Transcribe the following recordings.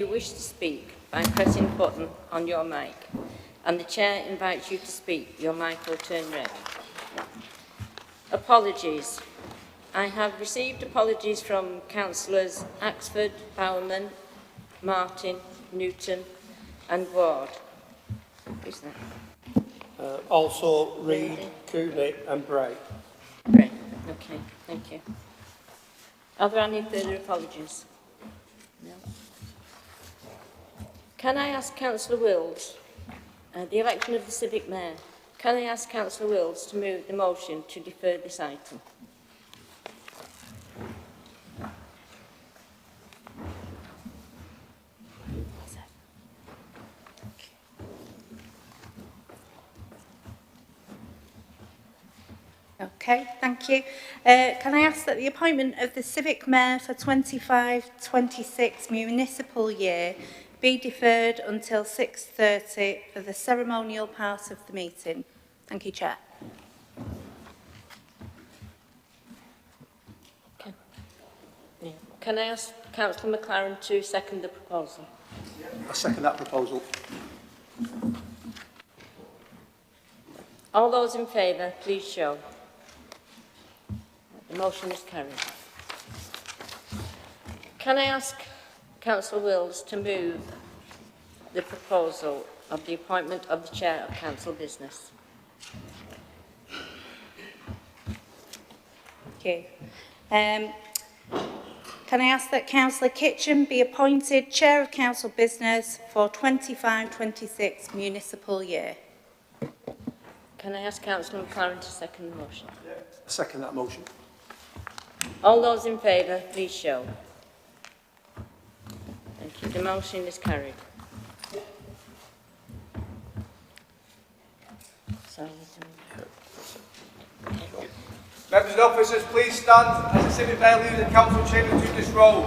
You wish to speak by pressing the button on your mic, and the chair invites you to speak. Your mic will turn red. Apologies. I have received apologies from Councillors Axford, Bowerman, Martin, Newton and Ward. Who's that? Also Reid, Cooney and Bray. Bray. Okay, thank you. Are there any further apologies? No. Can I ask Councillor Wills, the election of the Civic Mayor, can I ask Councillor Wills to move the motion to defer this item? Okay, thank you. Can I ask that the appointment of the Civic Mayor for 25-26 municipal year be deferred until 6:30 for the ceremonial part of the meeting? Thank you, Chair. Can I ask Councillor McLaren to second the proposal? I second that proposal. All those in favour, please show. The motion is carried. Can I ask Councillor Wills to move the proposal of the appointment of the Chair of Council Business? Thank you. Can I ask that Councillor Kitchen be appointed Chair of Council Business for 25-26 municipal year? Can I ask Councillor McLaren to second the motion? I second that motion. All those in favour, please show. Thank you. The motion is carried. Sorry, Members and officers, please stand as the Civic Mayor leads the council chamber to this road.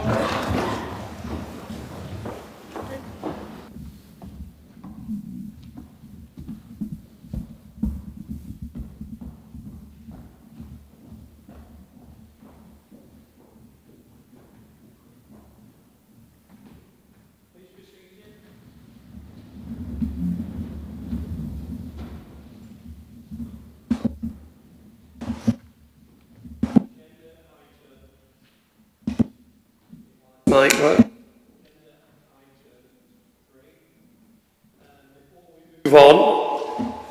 Mike, right? Move on.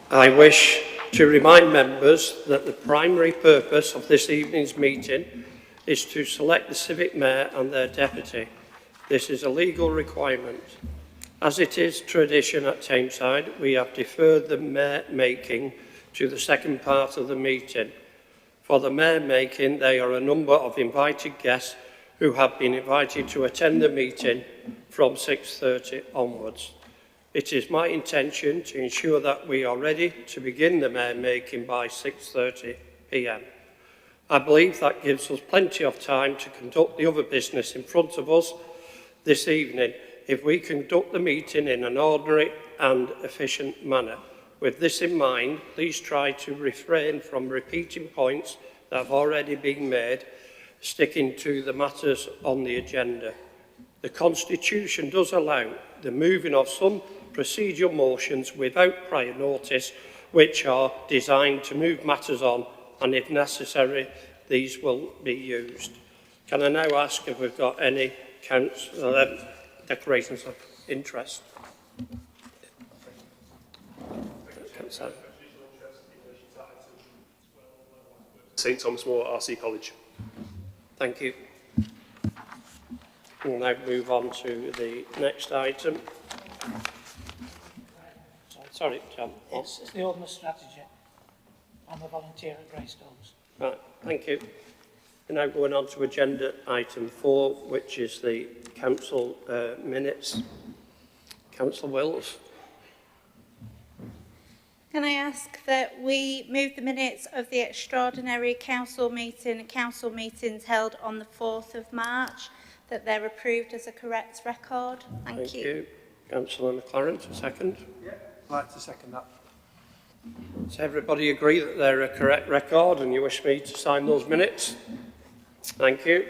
I wish to remind members that the primary purpose of this evening's meeting is to select the Civic Mayor and their deputy. This is a legal requirement. As it is tradition at Tameside, we have deferred the mayor making to the second part of the meeting. For the mayor making, there are a number of invited guests who have been invited to attend the meeting from 6:30 onwards. It is my intention to ensure that we are ready to begin the mayor making by 6:30 p.m. I believe that gives us plenty of time to conduct the other business in front of us this evening if we conduct the meeting in an ordinary and efficient manner. With this in mind, please try to refrain from repeating points that have already been made, sticking to the matters on the agenda. The Constitution does allow the moving of some procedural motions without prior notice, which are designed to move matters on, and if necessary, these will be used. Can I now ask if we've got any declarations of interest? St Thomas More, RC College. Thank you. We'll now move on to the next item. Sorry, John. It's the Homeless Strategy on the volunteer at Greystones. Right, thank you. We're now going on to agenda item 4, which is the council minutes. Councillor Wills. Can I ask that we move the minutes of the extraordinary council meetings held on the 4th of March, that they're approved as a correct record? Thank you. Councillor McLaren, to second. Yeah, I'd like to second that. Does everybody agree that they're a correct record and you wish me to sign those minutes? Thank you.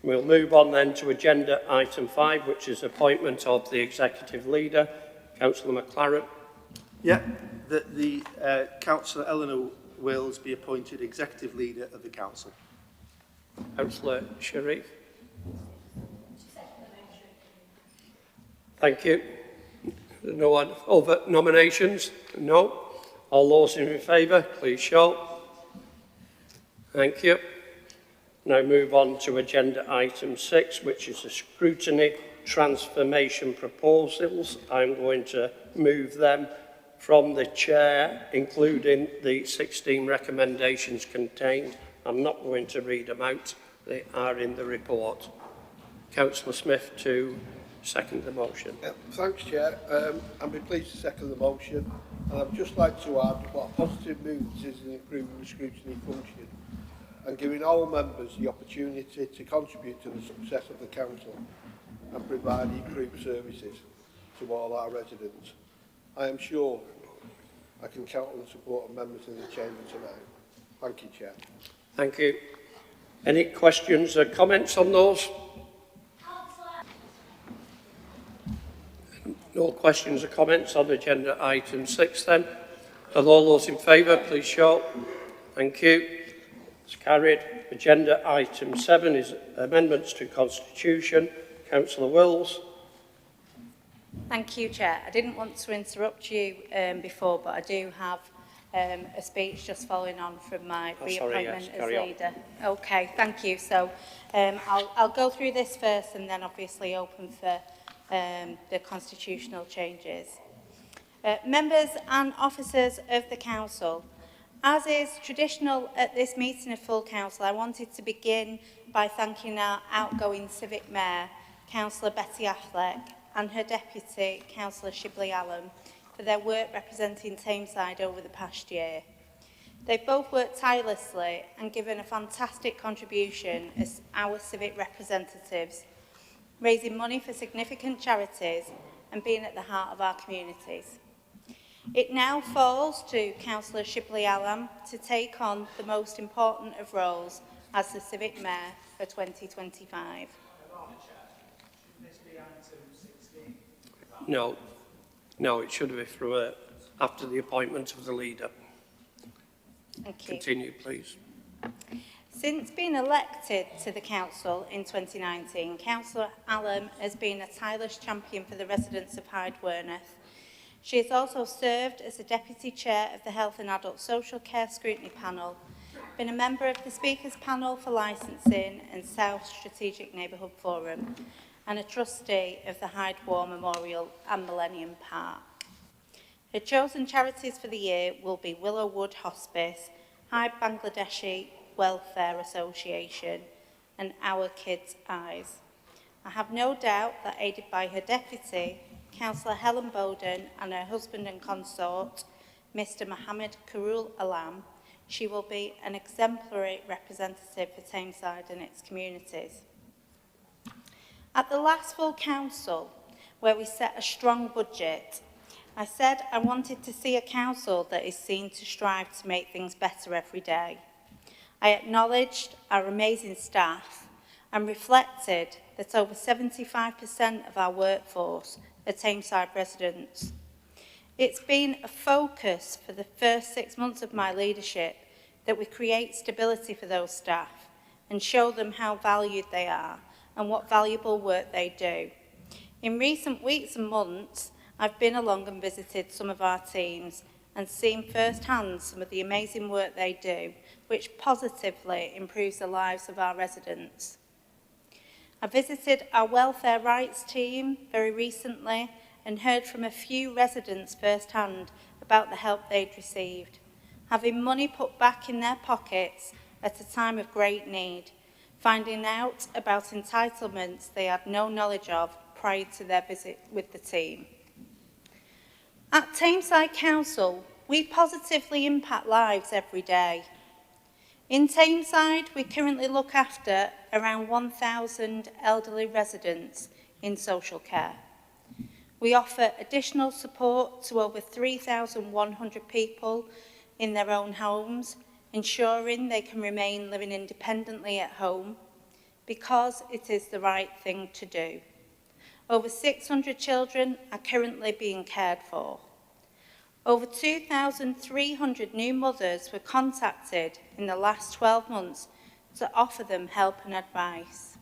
We'll move on then to agenda item 5, which is appointment of the executive leader. Councillor McLaren. Yeah, that the Councillor Eleanor Wills be appointed executive leader of the council. Councillor Sharif. Thank you. No other nominations? No. All those in favour, please show. Thank you. Now move on to agenda item 6, which is the scrutiny transformation proposals. I'm going to move them from the chair, including the 16 recommendations contained. I'm not going to read them out. They are in the report. Councillor Smith to second the motion. Thanks, Chair. I'd be pleased to second the motion. And I'd just like to add what a positive move this is in improving the scrutiny function and giving all members the opportunity to contribute to the success of the council and provide improved services to all our residents. I am sure I can count on the support of members in the chamber tonight. Thank you, Chair. Thank you. Any questions or comments on those? No questions or comments on agenda item 6 then. Are all those in favour, please show. Thank you. It's carried. Agenda item 7 is amendments to Constitution. Councillor Wills. Thank you, Chair. I didn't want to interrupt you before, but I do have a speech just following on from my reappointment as leader. Okay, thank you. So I'll go through this first and then obviously open for the constitutional changes. Members and officers of the council, as is traditional at this meeting of full council, I wanted to begin by thanking our outgoing Civic Mayor, Councillor Betty Affleck, and her deputy, Councillor Shibley Allen, for their work representing Tameside over the past year. They've both worked tirelessly and given a fantastic contribution as our civic representatives, raising money for significant charities and being at the heart of our communities. It now falls to Councillor Shibley Allen to take on the most important of roles as the Civic Mayor for 2025. No, it should be from after the appointment of the leader. Thank you. Continue, please. Since being elected to the council in 2019, Councillor Allen has been a tireless champion for the residents of Hyde Werneth. She has also served as the Deputy Chair of the Health and Adult Social Care Scrutiny Panel, been a member of the Speakers Panel for Licensing and South Strategic Neighbourhood Forum, and a trustee of the Hyde War Memorial and Millennium Park. Her chosen charities for the year will be Willowwood Hospice, Hyde Bangladeshi Welfare Association and Our Kids' Eyes. I have no doubt that, aided by her deputy, Councillor Helen Bowden, and her husband and consort, Mr Mohammed Karul Alam, she will be an exemplary representative for Tameside and its communities. At the last full council, where we set a strong budget, I said I wanted to see a council that is seen to strive to make things better every day. I acknowledged our amazing staff and reflected that over 75% of our workforce are Tameside residents. It's been a focus for the first 6 months of my leadership that we create stability for those staff and show them how valued they are and what valuable work they do. In recent weeks and months, I've been along and visited some of our teams and seen firsthand some of the amazing work they do, which positively improves the lives of our residents. I visited our welfare rights team very recently and heard from a few residents firsthand about the help they'd received, having money put back in their pockets at a time of great need, finding out about entitlements they had no knowledge of prior to their visit with the team. At Tameside Council, we positively impact lives every day. In Tameside, we currently look after around 1,000 elderly residents in social care. We offer additional support to over 3,100 people in their own homes, ensuring they can remain living independently at home, because it is the right thing to do. Over 600 children are currently being cared for. Over 2,300 new mothers were contacted in the last 12 months to offer them help and advice.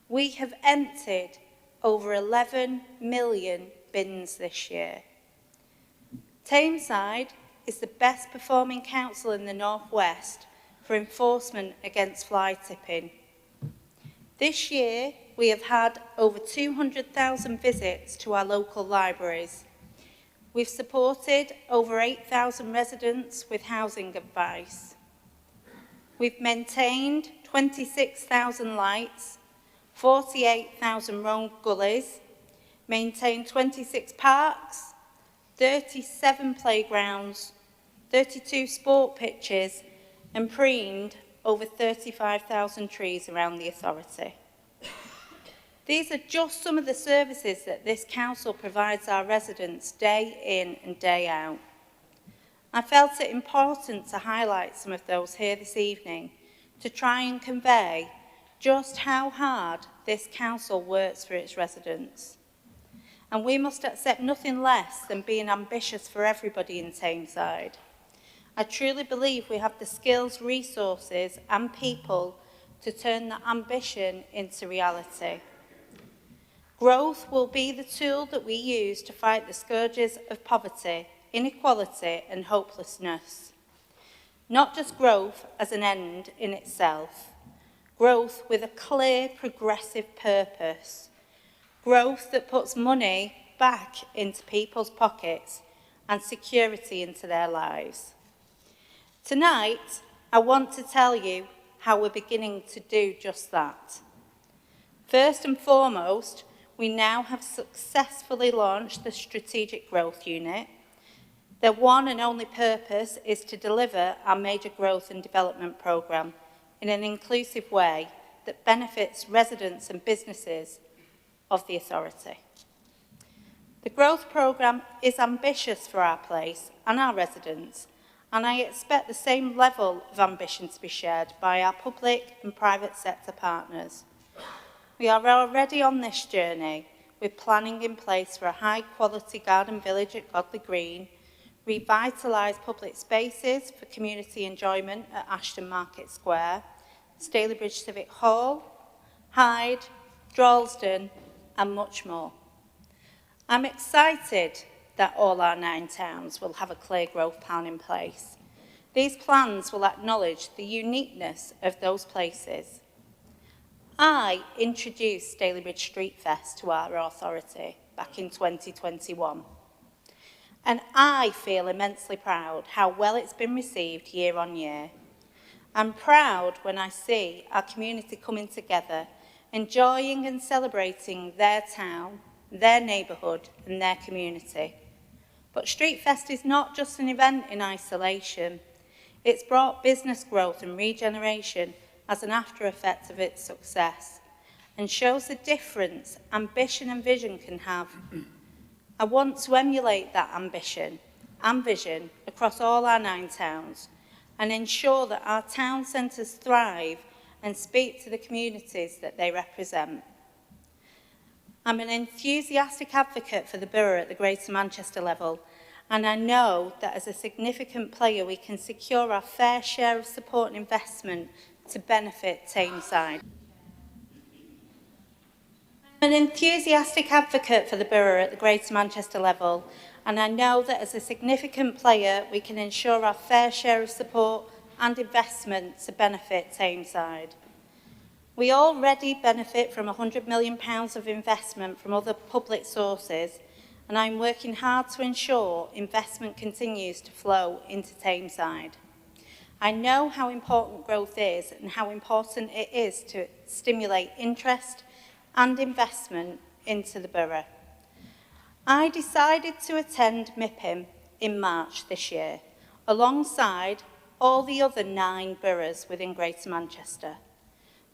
We have emptied over 11 million bins this year. Tameside is the best performing council in the North West for enforcement against fly tipping. This year, we have had over 200,000 visits to our local libraries. We've supported over 8,000 residents with housing advice. We've maintained 26,000 lights, 48,000 road gullies, maintained 26 parks, 37 playgrounds, 32 sport pitches, and pruned over 35,000 trees around the authority. These are just some of the services that this council provides our residents day in and day out. I felt it important to highlight some of those here this evening to try and convey just how hard this council works for its residents. And we must accept nothing less than being ambitious for everybody in Tameside. I truly believe we have the skills, resources and people to turn that ambition into reality. Growth will be the tool that we use to fight the scourges of poverty, inequality and hopelessness. Not just growth as an end in itself, growth with a clear progressive purpose, growth that puts money back into people's pockets and security into their lives. Tonight, I want to tell you how we're beginning to do just that. First and foremost, we now have successfully launched the Strategic Growth Unit. Their one and only purpose is to deliver our major growth and development programme in an inclusive way that benefits residents and businesses of the authority. The growth programme is ambitious for our place and our residents, and I expect the same level of ambition to be shared by our public and private sector partners. We are already on this journey with planning in place for a high-quality garden village at Godley Green, revitalise public spaces for community enjoyment at Ashton Market Square, Stalybridge Civic Hall, Hyde, Droylsden and much more. I'm excited that all our 9 towns will have a clear growth plan in place. These plans will acknowledge the uniqueness of those places. I introduced Stalybridge Street Fest to our authority back in 2021. And I feel immensely proud how well it's been received year on year. I'm proud when I see our community coming together, enjoying and celebrating their town, their neighbourhood and their community. But Street Fest is not just an event in isolation. It's brought business growth and regeneration as an after effect of its success and shows the difference ambition and vision can have. I want to emulate that ambition and vision across all our 9 towns and ensure that our town centres thrive and speak to the communities that they represent. I'm an enthusiastic advocate for the borough at the Greater Manchester level, and I know that as a significant player we can secure our fair share of support and investment to benefit Tameside. I'm an enthusiastic advocate for the borough at the Greater Manchester level, and I know that as a significant player we can ensure our fair share of support and investment to benefit Tameside. We already benefit from £100 million of investment from other public sources, and I'm working hard to ensure investment continues to flow into Tameside. I know how important growth is and how important it is to stimulate interest and investment into the borough. I decided to attend MIPIM in March this year, alongside all the other 9 boroughs within Greater Manchester.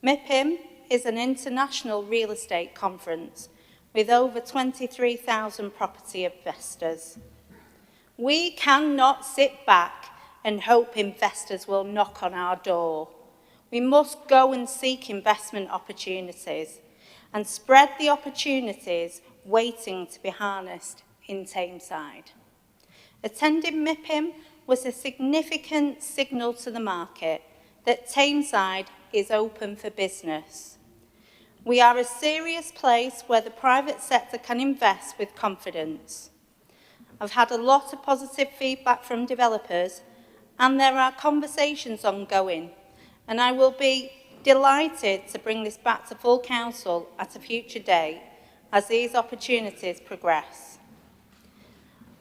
MIPIM is an international real estate conference with over 23,000 property investors. We cannot sit back and hope investors will knock on our door. We must go and seek investment opportunities and spread the opportunities waiting to be harnessed in Tameside. Attending MIPIM was a significant signal to the market that Tameside is open for business. We are a serious place where the private sector can invest with confidence. I've had a lot of positive feedback from developers, and there are conversations ongoing, and I will be delighted to bring this back to full council at a future date as these opportunities progress.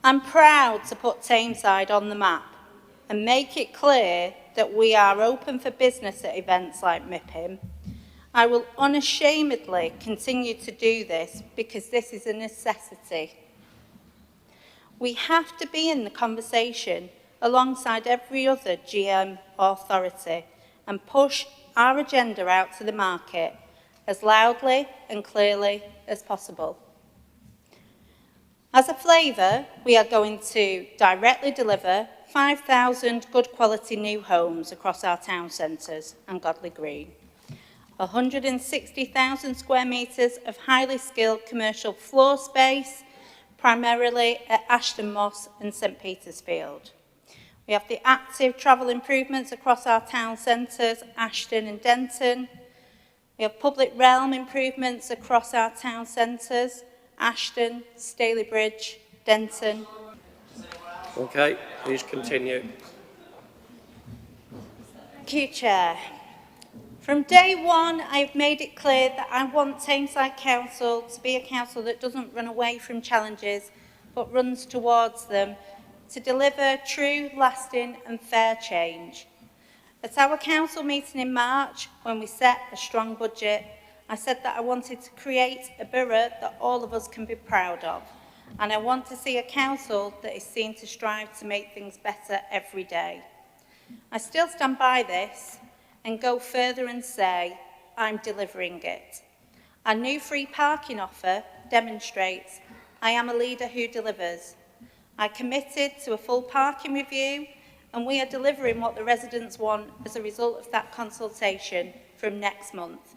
I'm proud to put Tameside on the map and make it clear that we are open for business at events like MIPIM. I will unashamedly continue to do this because this is a necessity. We have to be in the conversation alongside every other GM authority and push our agenda out to the market as loudly and clearly as possible. As a flavour, we are going to directly deliver 5,000 good quality new homes across our town centres and Godley Green. 160,000 square metres of highly skilled commercial floor space, primarily at Ashton Moss and St Petersfield. We have the active travel improvements across our town centres, Ashton and Denton. We have public realm improvements across our town centres, Ashton, Stalybridge, Denton. Okay, please continue. Thank you, Chair. From day one, I've made it clear that I want Tameside Council to be a council that doesn't run away from challenges, but runs towards them to deliver true, lasting and fair change. At our council meeting in March, when we set a strong budget, I said that I wanted to create a borough that all of us can be proud of, and I want to see a council that is seen to strive to make things better every day. I still stand by this and go further and say I'm delivering it. Our new free parking offer demonstrates I am a leader who delivers. I committed to a full parking review, and we are delivering what the residents want as a result of that consultation from next month.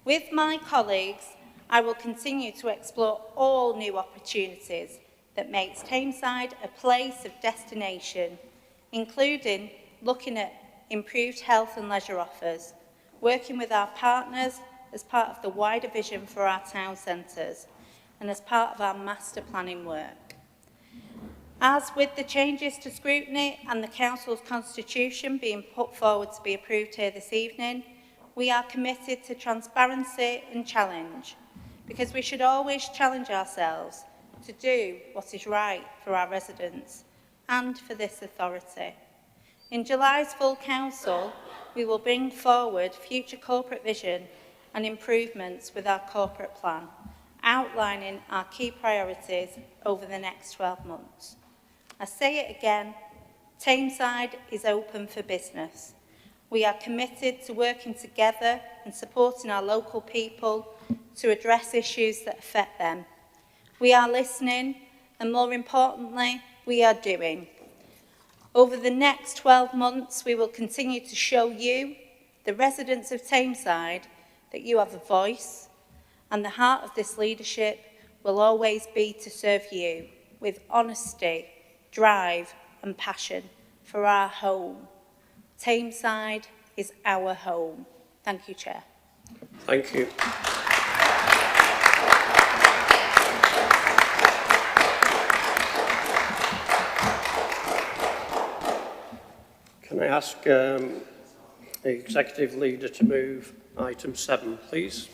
With my colleagues, I will continue to explore all new opportunities that makes Tameside a place of destination, including looking at improved health and leisure offers, working with our partners as part of the wider vision for our town centres and as part of our master planning work. As with the changes to scrutiny and the Council's constitution being put forward to be approved here this evening, we are committed to transparency and challenge, because we should always challenge ourselves to do what is right for our residents and for this authority. In July's full council, we will bring forward future corporate vision and improvements with our corporate plan, outlining our key priorities over the next 12 months. I say it again, Tameside is open for business. We are committed to working together and supporting our local people to address issues that affect them. We are listening, and more importantly, we are doing. Over the next 12 months, we will continue to show you, the residents of Tameside, that you have a voice, and the heart of this leadership will always be to serve you with honesty, drive and passion for our home. Tameside is our home. Thank you, Chair. Thank you. Can I ask the Executive Leader to move item 7, please?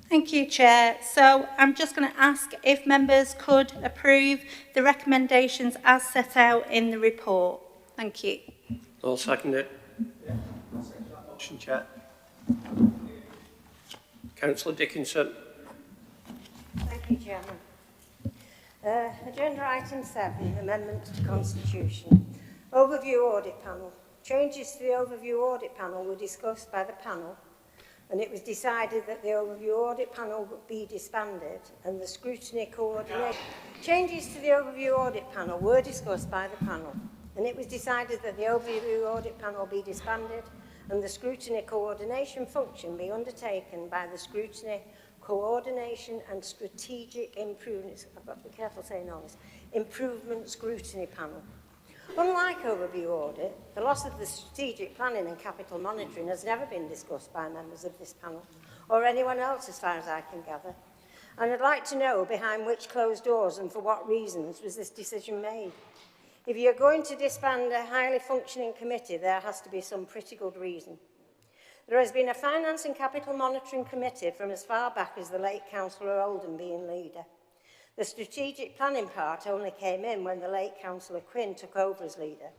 Thank you, Chair. So I'm just going to ask if members could approve the recommendations as set out in the report. Thank you. I'll second it. Motion, Chair. Councillor Dickinson. Thank you, Chairman. Agenda item 7, amendments to Constitution. Overview Audit Panel. Changes to the Overview Audit Panel were discussed by the panel, and it was decided that the Overview Audit Panel would be disbanded and the Scrutiny Coordination. Changes to the Overview Audit Panel were discussed by the panel, and it was decided that the overview audit panel be disbanded and the scrutiny coordination function be undertaken by the Scrutiny Coordination and Strategic Improvements, I've got to be careful saying all this, Improvement Scrutiny Panel. Unlike overview audit, the loss of the strategic planning and capital monitoring has never been discussed by members of this panel, or anyone else as far as I can gather. And I'd like to know behind which closed doors and for what reasons was this decision made. If you're going to disband a highly functioning committee, there has to be some pretty good reason. There has been a Finance and Capital Monitoring Committee from as far back as the late Councillor Oldham being leader. The strategic planning part only came in when the late Councillor Quinn took over as leader,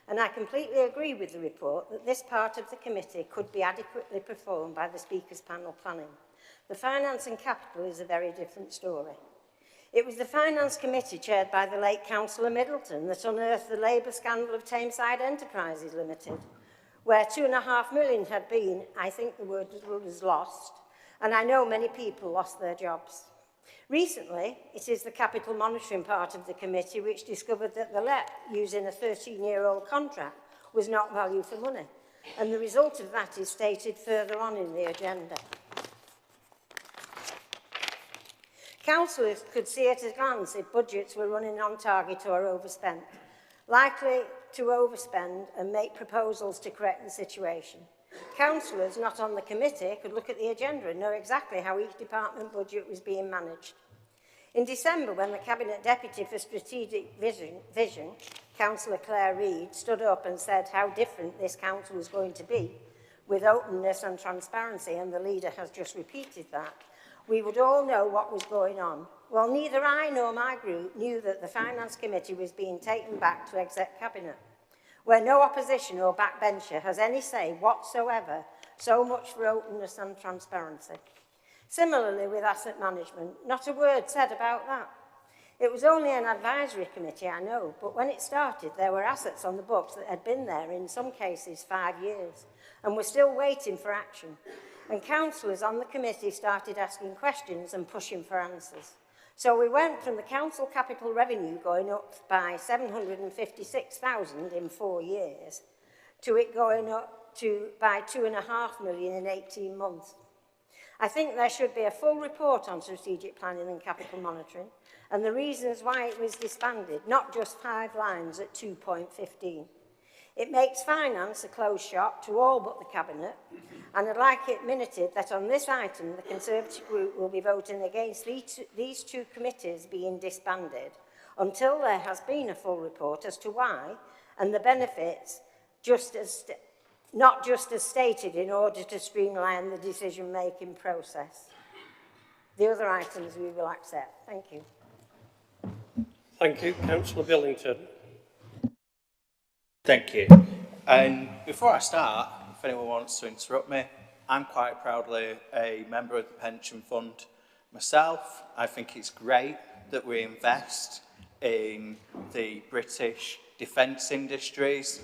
and I completely agree with the report that this part of the committee could be adequately performed by the Speaker's panel planning. The Finance and Capital is a very different story. It was the Finance Committee chaired by the late Councillor Middleton that unearthed the Labour scandal of Tameside Enterprises Limited, where £2.5 million had been, I think the word was lost, and I know many people lost their jobs. Recently, it is the capital monitoring part of the committee which discovered that the let using a 13-year-old contract was not value for money, and the result of that is stated further on in the agenda. Councillors could see at a glance if budgets were running on target or overspent, likely to overspend and make proposals to correct the situation. Councillors not on the committee could look at the agenda and know exactly how each department budget was being managed. In December, when the Cabinet Deputy for Strategic Vision, Councillor Claire Reid, stood up and said how different this council was going to be with openness and transparency, and the leader has just repeated that, we would all know what was going on. Well, neither I nor my group knew that the Finance Committee was being taken back to Exec Cabinet, where no opposition or backbencher has any say whatsoever, so much for openness and transparency. Similarly with asset management, not a word said about that. It was only an advisory committee, I know, but when it started, there were assets on the books that had been there, in some cases 5 years, and were still waiting for action. And councillors on the committee started asking questions and pushing for answers. So we went from the council capital revenue going up by 756,000 in 4 years to it going up by 2.5 million in 18 months. I think there should be a full report on strategic planning and capital monitoring and the reasons why it was disbanded, not just 5 lines at 2.15. It makes finance a closed shop to all but the Cabinet, and I'd like it minuted that on this item the Conservative group will be voting against these two committees being disbanded until there has been a full report as to why and the benefits not just as stated in order to streamline the decision-making process. The other items we will accept. Thank you. Thank you. Councillor Billington. Thank you. And before I start, if anyone wants to interrupt me, I'm quite proudly a member of the pension fund myself. I think it's great that we invest in the British defence industries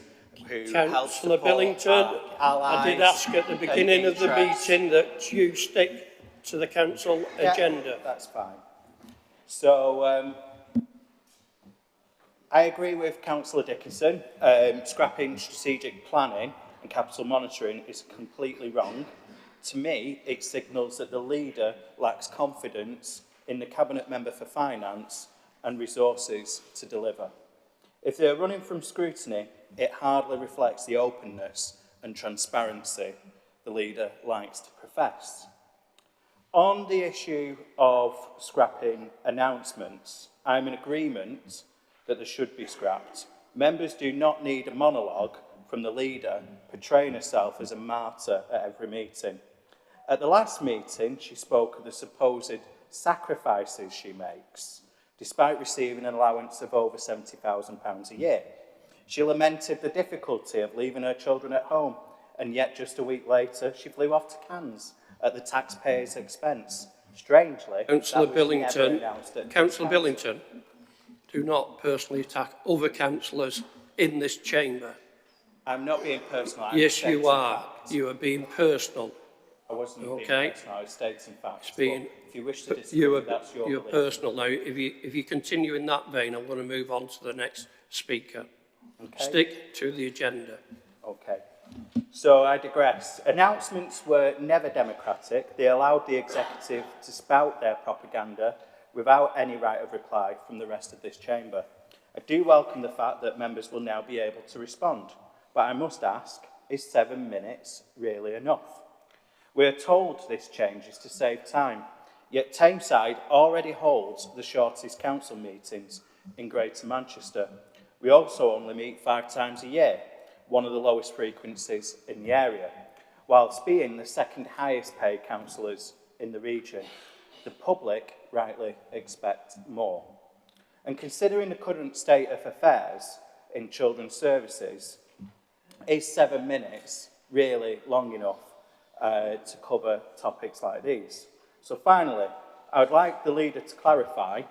who help support Billington, our allies. I did ask at the beginning of the meeting that you stick to the council agenda. That's fine. So, I agree with Councillor Dickinson. Scrapping strategic planning and capital monitoring is completely wrong. To me, it signals that the leader lacks confidence in the Cabinet Member for Finance and resources to deliver. If they're running from scrutiny, it hardly reflects the openness and transparency the leader likes to profess. On the issue of scrapping announcements, I'm in agreement that they should be scrapped. Members do not need a monologue from the leader portraying herself as a martyr at every meeting. At the last meeting, she spoke of the supposed sacrifices she makes, despite receiving an allowance of over £70,000 a year. She lamented the difficulty of leaving her children at home, and yet just a week later, she flew off to Cannes at the taxpayer's expense. Strangely, Councillor Billington, do not personally attack other councillors in this chamber. I'm not being personal. Yes, you are. You are being personal. I wasn't being personal. I was stating facts. If you wish to disagree, that's your belief. Personal. Now, if you continue in that vein, I'm going to move on to the next speaker. Okay? Stick to the agenda. Okay. So I digress. Announcements were never democratic. They allowed the executive to spout their propaganda without any right of reply from the rest of this chamber. I do welcome the fact that members will now be able to respond, but I must ask, is 7 minutes really enough? We are told this change is to save time, yet Tameside already holds the shortest council meetings in Greater Manchester. We also only meet 5 times a year, one of the lowest frequencies in the area, whilst being the second highest paid councillors in the region. The public rightly expect more. And considering the current state of affairs in children's services, is 7 minutes really long enough to cover topics like these? So finally, I would like the leader to clarify,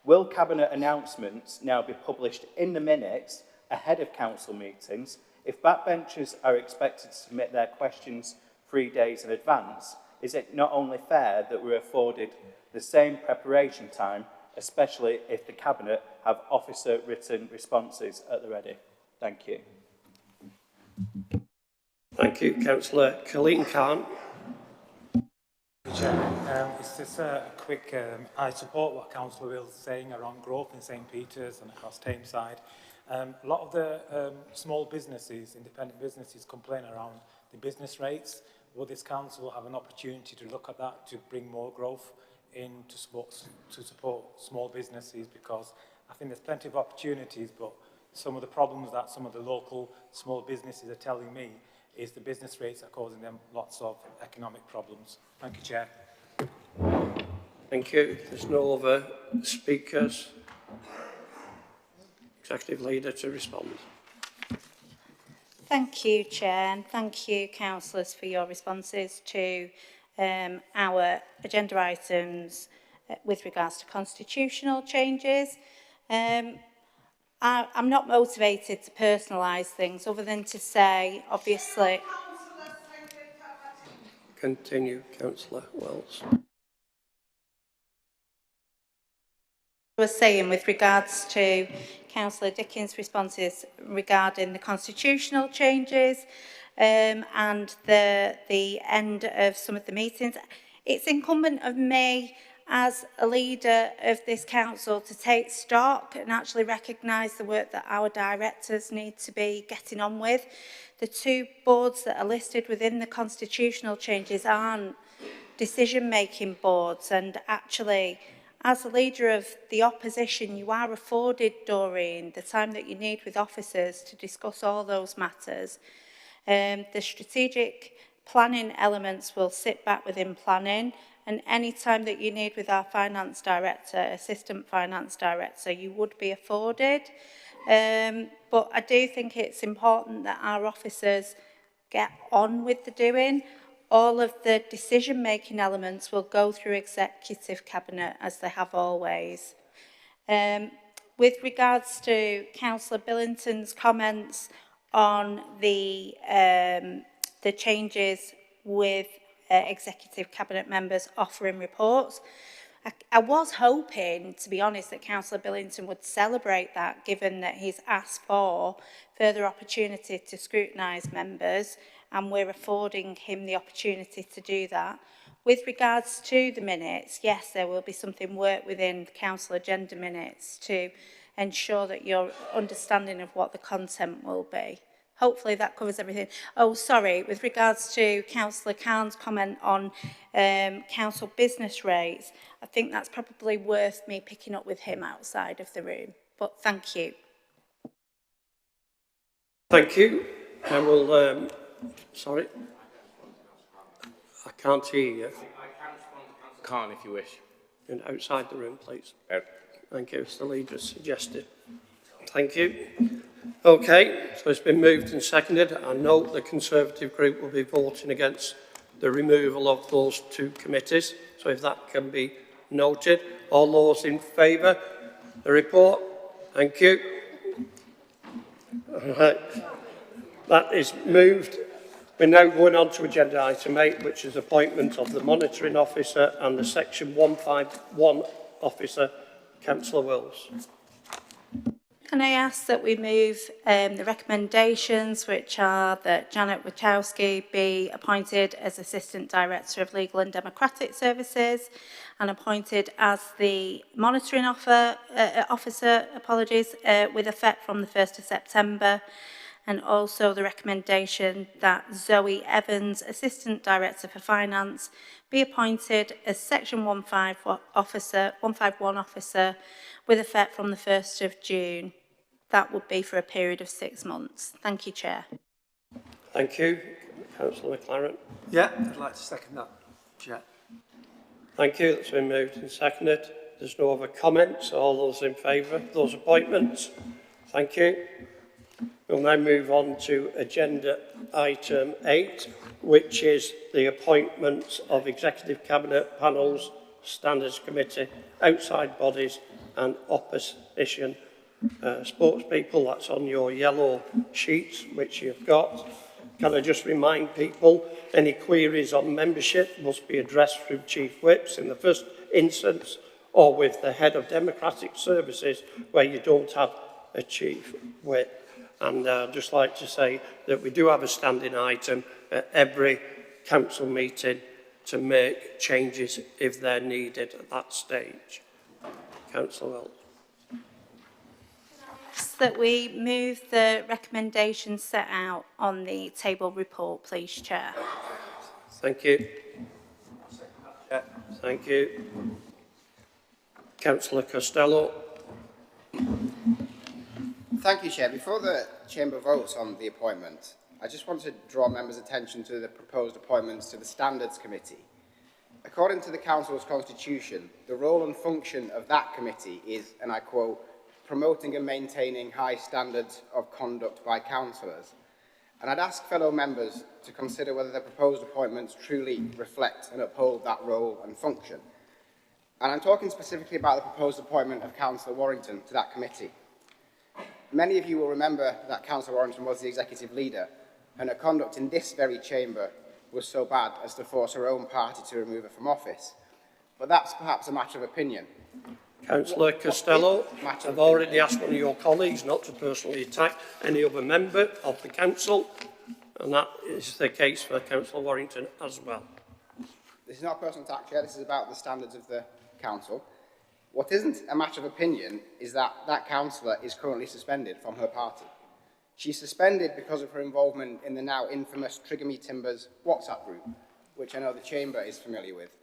will Cabinet announcements now be published in the minutes ahead of council meetings? If backbenchers are expected to submit their questions 3 days in advance, is it not only fair that we're afforded the same preparation time, especially if the Cabinet have officer-written responses at the ready? Thank you. Thank you, Councillor Colleen Khan. Chair, it's just a quick, I support what Councillor Wills is saying around growth in St Peter's and across Tameside. A lot of the small businesses, independent businesses, complain around the business rates. Will this council have an opportunity to look at that to bring more growth in to support small businesses? Because I think there's plenty of opportunities, but some of the problems that some of the local small businesses are telling me is the business rates are causing them lots of economic problems. Thank you, Chair. Thank you. There's no other speakers. Executive Leader to respond. Thank you, Chair, and thank you, councillors, for your responses to our agenda items with regards to constitutional changes. I'm not motivated to personalise things other than to say, obviously... Continue, Councillor Wells. I was saying with regards to Councillor Dickens' responses regarding the constitutional changes and the end of some of the meetings, it's incumbent on me as a leader of this council to take stock and actually recognise the work that our directors need to be getting on with. The 2 boards that are listed within the constitutional changes aren't decision-making boards, and actually, as a leader of the opposition, you are afforded, Doreen, the time that you need with officers to discuss all those matters. The strategic planning elements will sit back within planning, and any time that you need with our finance director, assistant finance director, you would be afforded. But I do think it's important that our officers get on with the doing. All of the decision-making elements will go through Executive Cabinet, as they have always. With regards to Councillor Billington's comments on the changes with Executive Cabinet members offering reports, I was hoping, to be honest, that Councillor Billington would celebrate that, given that he's asked for further opportunity to scrutinise members, and we're affording him the opportunity to do that. With regards to the minutes, yes, there will be something worked within the council agenda minutes to ensure that your understanding of what the content will be. Hopefully that covers everything. Oh, sorry, with regards to Councillor Khan's comment on council business rates, I think that's probably worth me picking up with him outside of the room. But thank you. Thank you. I will... sorry. I can't hear you. I can respond to Councillor Khan if you wish. And outside the room, please. Oh. Thank you. As the leader suggested. Thank you. Okay, so it's been moved and seconded. I note the Conservative group will be voting against the removal of those 2 committees. So if that can be noted. All those in favour? The report? Thank you. All right. That is moved. We're now going on to agenda item 8, which is appointment of the monitoring officer and the section 151 officer, Councillor Wills. Can I ask that we move the recommendations, which are that Janet Wachowski be appointed as Assistant Director of Legal and Democratic Services and appointed as the Monitoring Officer, with effect from the 1st of September, and also the recommendation that Zoe Evans, Assistant Director for Finance, be appointed as Section 151 Officer with effect from the 1st of June. That would be for a period of 6 months. Thank you, Chair. Thank you. Councillor McLaren. Yeah, I'd like to second that, Chair. Thank you. That's been moved and seconded. There's no other comments. All those in favour of those appointments? Thank you. We'll now move on to agenda item 8, which is the appointments of Executive Cabinet panels, Standards Committee, outside bodies and opposition spokespeople. That's on your yellow sheets, which you've got. Can I just remind people, any queries on membership must be addressed through Chief Whips in the first instance, or with the Head of Democratic Services, where you don't have a Chief Whip. And I'd just like to say that we do have a standing item at every council meeting to make changes if they're needed at that stage. Councillor Wells. That we move the recommendations set out on the table report, please, Chair. Thank you. Thank you. Councillor Costello. Thank you, Chair. Before the Chamber votes on the appointment, I just want to draw members' attention to the proposed appointments to the Standards Committee. According to the Council's constitution, the role and function of that committee is, and I quote, promoting and maintaining high standards of conduct by councillors. And I'd ask fellow members to consider whether the proposed appointments truly reflect and uphold that role and function. And I'm talking specifically about the proposed appointment of Councillor Warrington to that committee. Many of you will remember that Councillor Warrington was the executive leader, and her conduct in this very chamber was so bad as to force her own party to remove her from office. But that's perhaps a matter of opinion. Councillor Costello, I've already asked one of your colleagues not to personally attack any other member of the council, and that is the case for Councillor Warrington as well. This is not a personal attack, Chair. This is about the standards of the council. What isn't a matter of opinion is that that councillor is currently suspended from her party. She's suspended because of her involvement in the now infamous Trigamy Timbers WhatsApp group, which I know the Chamber is familiar with.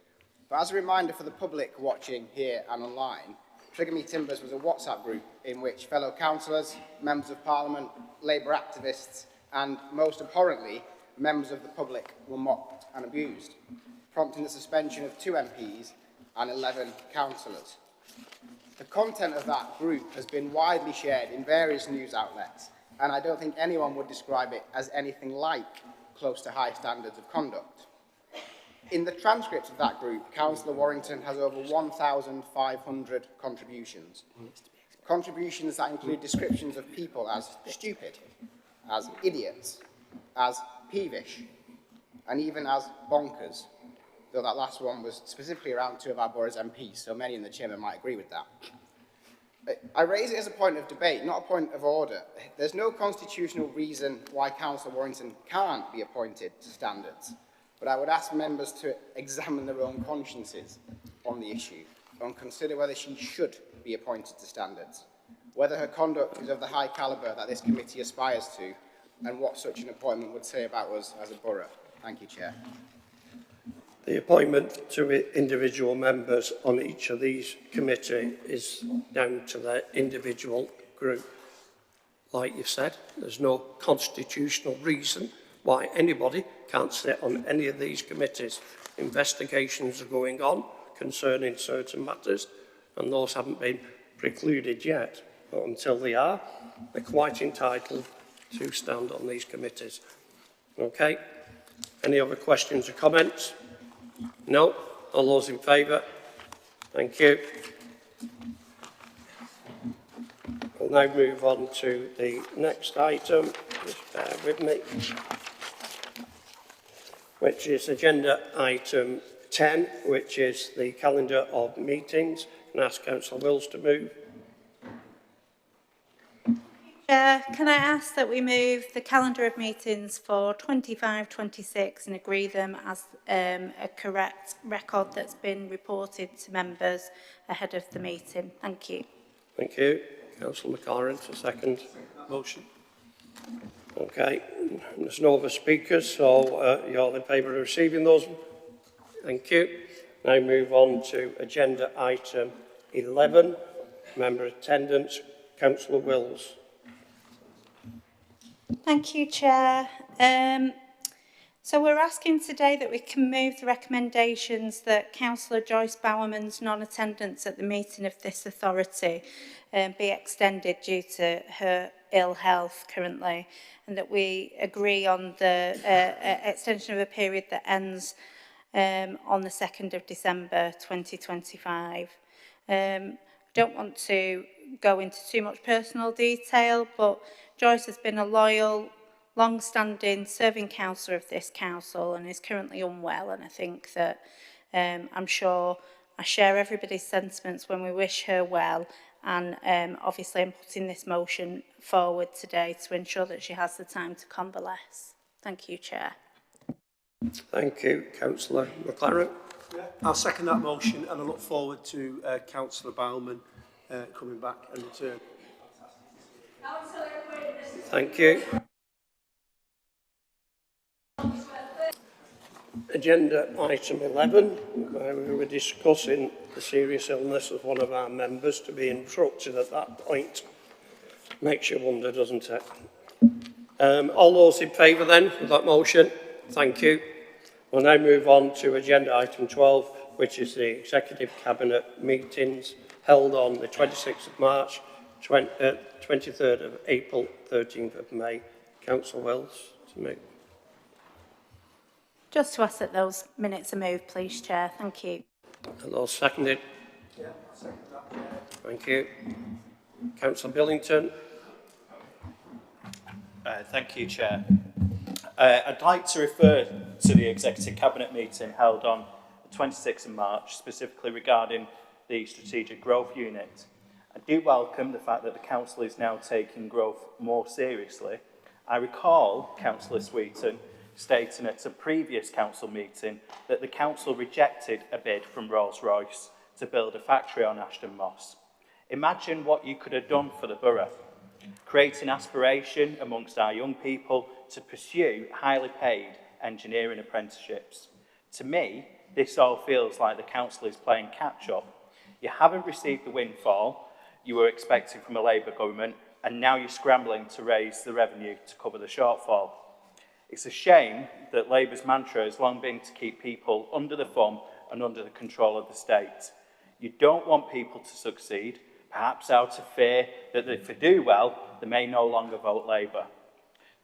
But as a reminder for the public watching here and online, Trigamy Timbers was a WhatsApp group in which fellow councillors, members of Parliament, Labour activists and, most abhorrently, members of the public were mocked and abused, prompting the suspension of 2 MPs and 11 councillors. The content of that group has been widely shared in various news outlets, and I don't think anyone would describe it as anything like close to high standards of conduct. In the transcripts of that group, Councillor Warrington has over 1,500 contributions. Contributions that include descriptions of people as stupid, as idiots, as peevish, and even as bonkers, though that last one was specifically around 2 of our borough's MPs, so many in the Chamber might agree with that. I raise it as a point of debate, not a point of order. There's no constitutional reason why Councillor Warrington can't be appointed to standards. But I would ask members to examine their own consciences on the issue and consider whether she should be appointed to standards, whether her conduct is of the high calibre that this committee aspires to, and what such an appointment would say about us as a borough. Thank you, Chair. The appointment to individual members on each of these committees is down to their individual group. Like you said, there's no constitutional reason why anybody can't sit on any of these committees. Investigations are going on concerning certain matters, and those haven't been precluded yet. But until they are, they're quite entitled to stand on these committees. Okay? Any other questions or comments? No? All those in favour? Thank you. We'll now move on to the next item. Just bear with me. Which is agenda item 10, which is the calendar of meetings. And ask Councillor Wills to move. Chair, can I ask that we move the calendar of meetings for 25-26 and agree them as a correct record that's been reported to members ahead of the meeting? Thank you. Thank you. Councillor McLaren, a second. Motion. Okay, there's no other speakers, so you're all in favour of receiving those? Thank you. Now move on to agenda item 11, member attendance, Councillor Wills. Thank you, Chair. So we're asking today that we can move the recommendations that Councillor Joyce Bowerman's non-attendance at the meeting of this authority be extended due to her ill health currently, and that we agree on the extension of a period that ends on the 2nd of December 2025. Don't want to go into too much personal detail, but Joyce has been a loyal, long-standing serving councillor of this council and is currently unwell, and I think that I'm sure I share everybody's sentiments when we wish her well, and obviously I'm putting this motion forward today to ensure that she has the time to convalesce. Thank you, Chair. Thank you. Councillor McLaren. I'll second that motion, and I look forward to Councillor Bowman coming back and return. Thank you. Agenda item 11, where we were discussing the serious illness of one of our members. To be interrupted at that point makes you wonder, doesn't it? All those in favour then of that motion? Thank you. We'll now move on to agenda item 12, which is the Executive Cabinet meetings held on the 26th of March, 23rd of April, 13th of May. Councillor Wells to make. Just to ask that those minutes are moved, please, Chair. Thank you. Are those seconded? Yeah, I'll second that, Chair. Thank you. Councillor Billington. Thank you, Chair. I'd like to refer to the Executive Cabinet meeting held on the 26th of March, specifically regarding the Strategic Growth Unit. I do welcome the fact that the Council is now taking growth more seriously. I recall Councillor Sweeton stating at a previous Council meeting that the Council rejected a bid from Rolls-Royce to build a factory on Ashton Moss. Imagine what you could have done for the borough, creating aspiration amongst our young people to pursue highly paid engineering apprenticeships. To me, this all feels like the Council is playing catch-up. You haven't received the windfall you were expecting from a Labour government, and now you're scrambling to raise the revenue to cover the shortfall. It's a shame that Labour's mantra has long been to keep people under the thumb and under the control of the state. You don't want people to succeed, perhaps out of fear that if they do well, they may no longer vote Labour.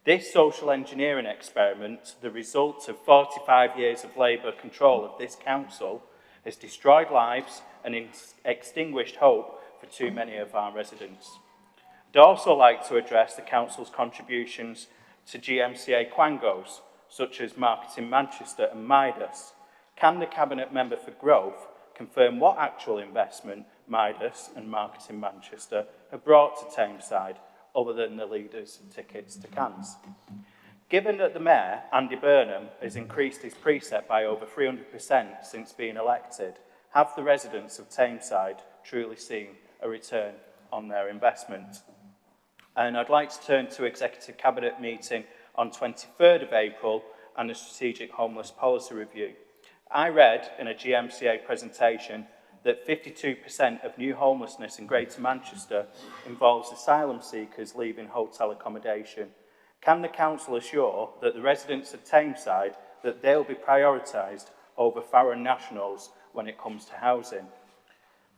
This social engineering experiment, the result of 45 years of Labour control of this council, has destroyed lives and extinguished hope for too many of our residents. I'd also like to address the council's contributions to GMCA quangos, such as Marketing Manchester and Midas. Can the Cabinet Member for Growth confirm what actual investment Midas and Marketing Manchester have brought to Tameside, other than the leaders' tickets to Cannes? Given that the Mayor, Andy Burnham, has increased his precept by over 300% since being elected, have the residents of Tameside truly seen a return on their investment? And I'd like to turn to Executive Cabinet meeting on 23rd of April and the Strategic Homeless Policy Review. I read in a GMCA presentation that 52% of new homelessness in Greater Manchester involves asylum seekers leaving hotel accommodation. Can the Council assure that the residents of Tameside that they'll be prioritised over foreign nationals when it comes to housing?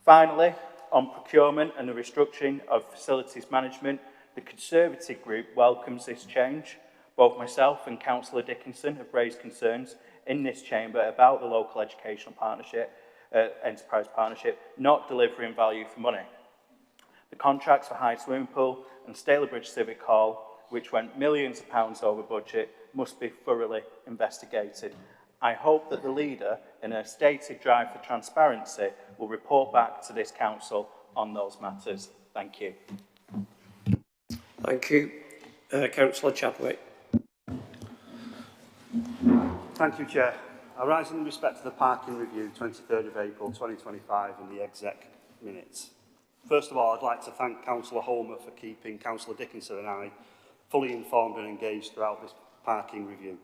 Finally, on procurement and the restructuring of facilities management, the Conservative group welcomes this change. Both myself and Councillor Dickinson have raised concerns in this chamber about the local educational partnership, enterprise partnership, not delivering value for money. The contracts for High Swimming Pool and Stalybridge Civic Hall, which went millions of pounds over budget, must be thoroughly investigated. I hope that the leader, in her stated drive for transparency, will report back to this council on those matters. Thank you. Thank you. Councillor Chadwick. Thank you, Chair. I rise in respect to the parking review 23rd of April 2025 and the exec minutes. First of all, I'd like to thank Councillor Homer for keeping Councillor Dickinson and I fully informed and engaged throughout this parking review.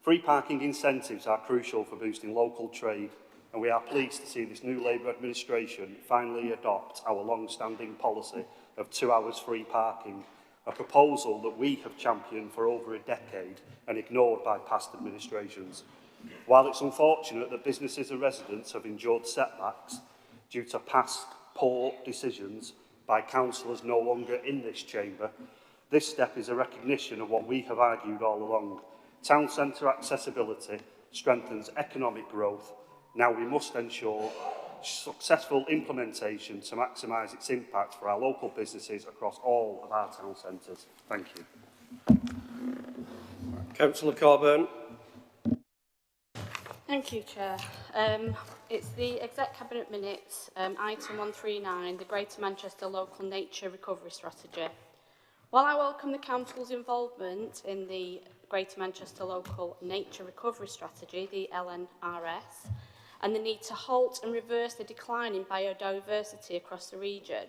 Free parking incentives are crucial for boosting local trade, and we are pleased to see this new Labour administration finally adopt our long-standing policy of 2 hours free parking, a proposal that we have championed for over a decade and ignored by past administrations. While it's unfortunate that businesses and residents have endured setbacks due to past poor decisions by councillors no longer in this chamber, this step is a recognition of what we have argued all along. Town centre accessibility strengthens economic growth. Now we must ensure successful implementation to maximise its impact for our local businesses across all of our town centres. Thank you. Councillor Coburn. Thank you, Chair. It's the Exec Cabinet Minutes, item 139, the Greater Manchester Local Nature Recovery Strategy. While I welcome the Council's involvement in the Greater Manchester Local Nature Recovery Strategy, the LNRS, and the need to halt and reverse the decline in biodiversity across the region,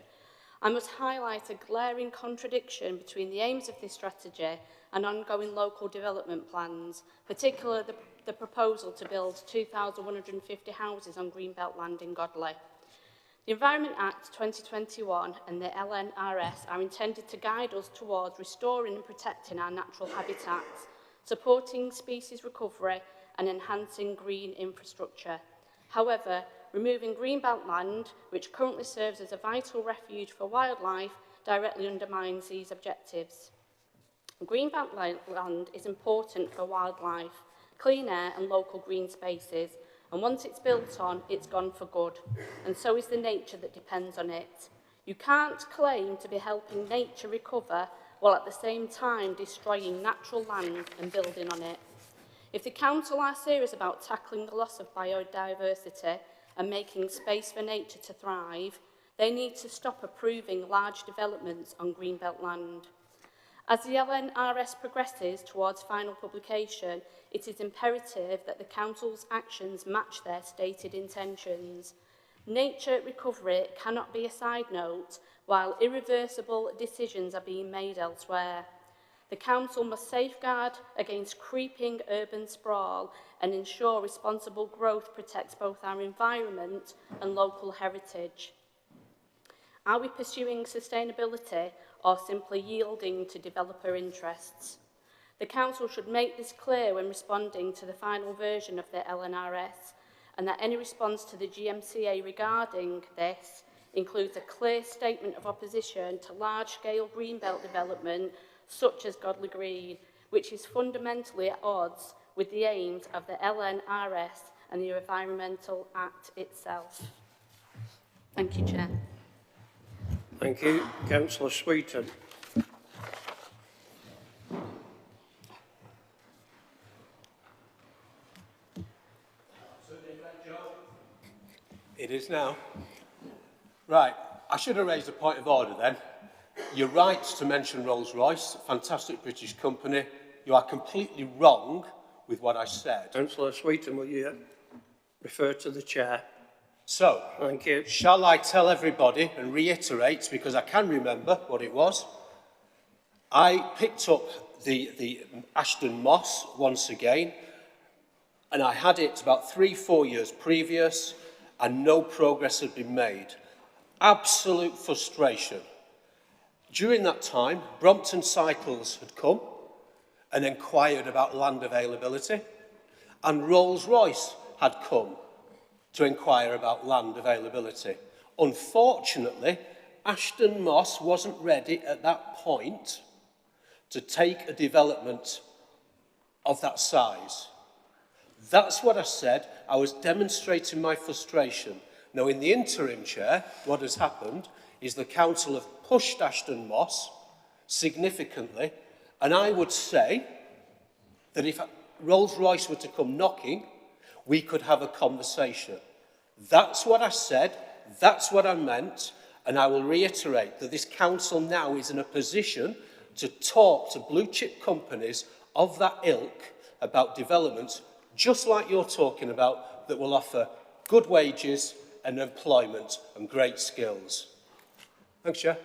I must highlight a glaring contradiction between the aims of this strategy and ongoing local development plans, particularly the proposal to build 2,150 houses on Greenbelt land in Godley. The Environment Act 2021 and the LNRS are intended to guide us towards restoring and protecting our natural habitats, supporting species recovery and enhancing green infrastructure. However, removing Greenbelt land, which currently serves as a vital refuge for wildlife, directly undermines these objectives. Greenbelt land is important for wildlife, clean air and local green spaces, and once it's built on, it's gone for good, and so is the nature that depends on it. You can't claim to be helping nature recover while at the same time destroying natural land and building on it. If the Council are serious about tackling the loss of biodiversity and making space for nature to thrive, they need to stop approving large developments on Greenbelt land. As the LNRS progresses towards final publication, it is imperative that the Council's actions match their stated intentions. Nature recovery cannot be a side note while irreversible decisions are being made elsewhere. The Council must safeguard against creeping urban sprawl and ensure responsible growth protects both our environment and local heritage. Are we pursuing sustainability or simply yielding to developer interests? The Council should make this clear when responding to the final version of the LNRS, and that any response to the GMCA regarding this includes a clear statement of opposition to large-scale greenbelt development such as Godley Green, which is fundamentally at odds with the aims of the LNRS and the Environmental Act itself. Thank you, Chair. Thank you. Councillor Sweeton. It is now. Right, I should have raised a point of order then. You're right to mention Rolls-Royce, fantastic British company. You are completely wrong with what I said. Councillor Sweeton, will you refer to the chair? So, thank you. Shall I tell everybody and reiterate, because I can remember what it was? I picked up the Ashton Moss once again, and I had it about 3-4 years previous, and no progress had been made. Absolute frustration. During that time, Brompton Cycles had come and inquired about land availability, and Rolls-Royce had come to inquire about land availability. Unfortunately, Ashton Moss wasn't ready at that point to take a development of that size. That's what I said. I was demonstrating my frustration. Now, in the interim, Chair, what has happened is the Council have pushed Ashton Moss significantly, and I would say that if Rolls-Royce were to come knocking, we could have a conversation. That's what I said, that's what I meant, and I will reiterate that this Council now is in a position to talk to blue chip companies of that ilk about developments just like you're talking about that will offer good wages and employment and great skills. Thanks, Chair.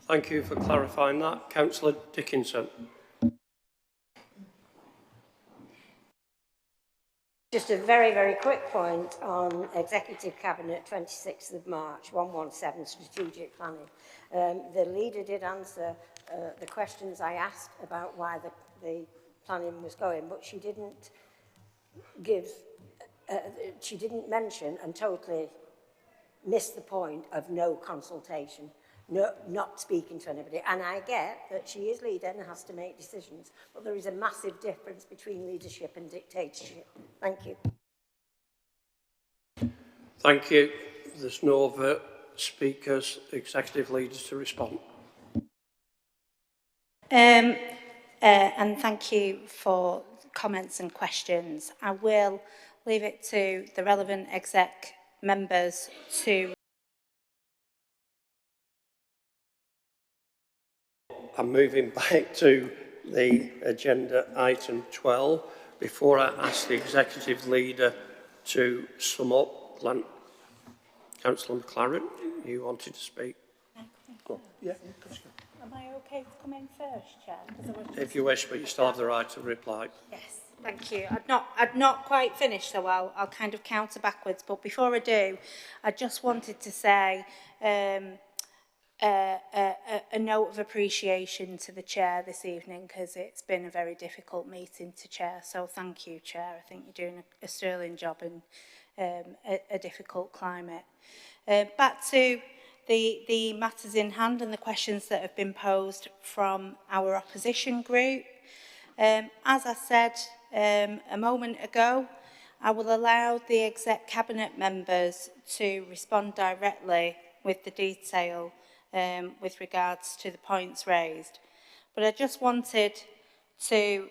Thank you for clarifying that. Councillor Dickinson. Just a very, very quick point on Executive Cabinet 26th of March, 117 Strategic Planning. The leader did answer the questions I asked about why the planning was going, but she didn't mention and totally missed the point of no consultation, not speaking to anybody. And I get that she is leader and has to make decisions, but there is a massive difference between leadership and dictatorship. Thank you. Thank you. There's no other speakers, executive leaders to respond. And thank you for comments and questions. I will leave it to the relevant exec members to... I'm moving back to the agenda item 12. Before I ask the executive leader to sum up, Councillor McLaren, you wanted to speak? Go on. Yeah. Am I okay to come in first, Chair? If you wish, but you still have the right to reply. Yes, thank you. I'd not quite finished, so I'll kind of counter backwards. But before I do, I just wanted to say a note of appreciation to the Chair this evening, because it's been a very difficult meeting to chair. So thank you, Chair. I think you're doing a sterling job in a difficult climate. Back to the matters in hand and the questions that have been posed from our opposition group. As I said a moment ago, I will allow the exec cabinet members to respond directly with the detail with regards to the points raised. But I just wanted to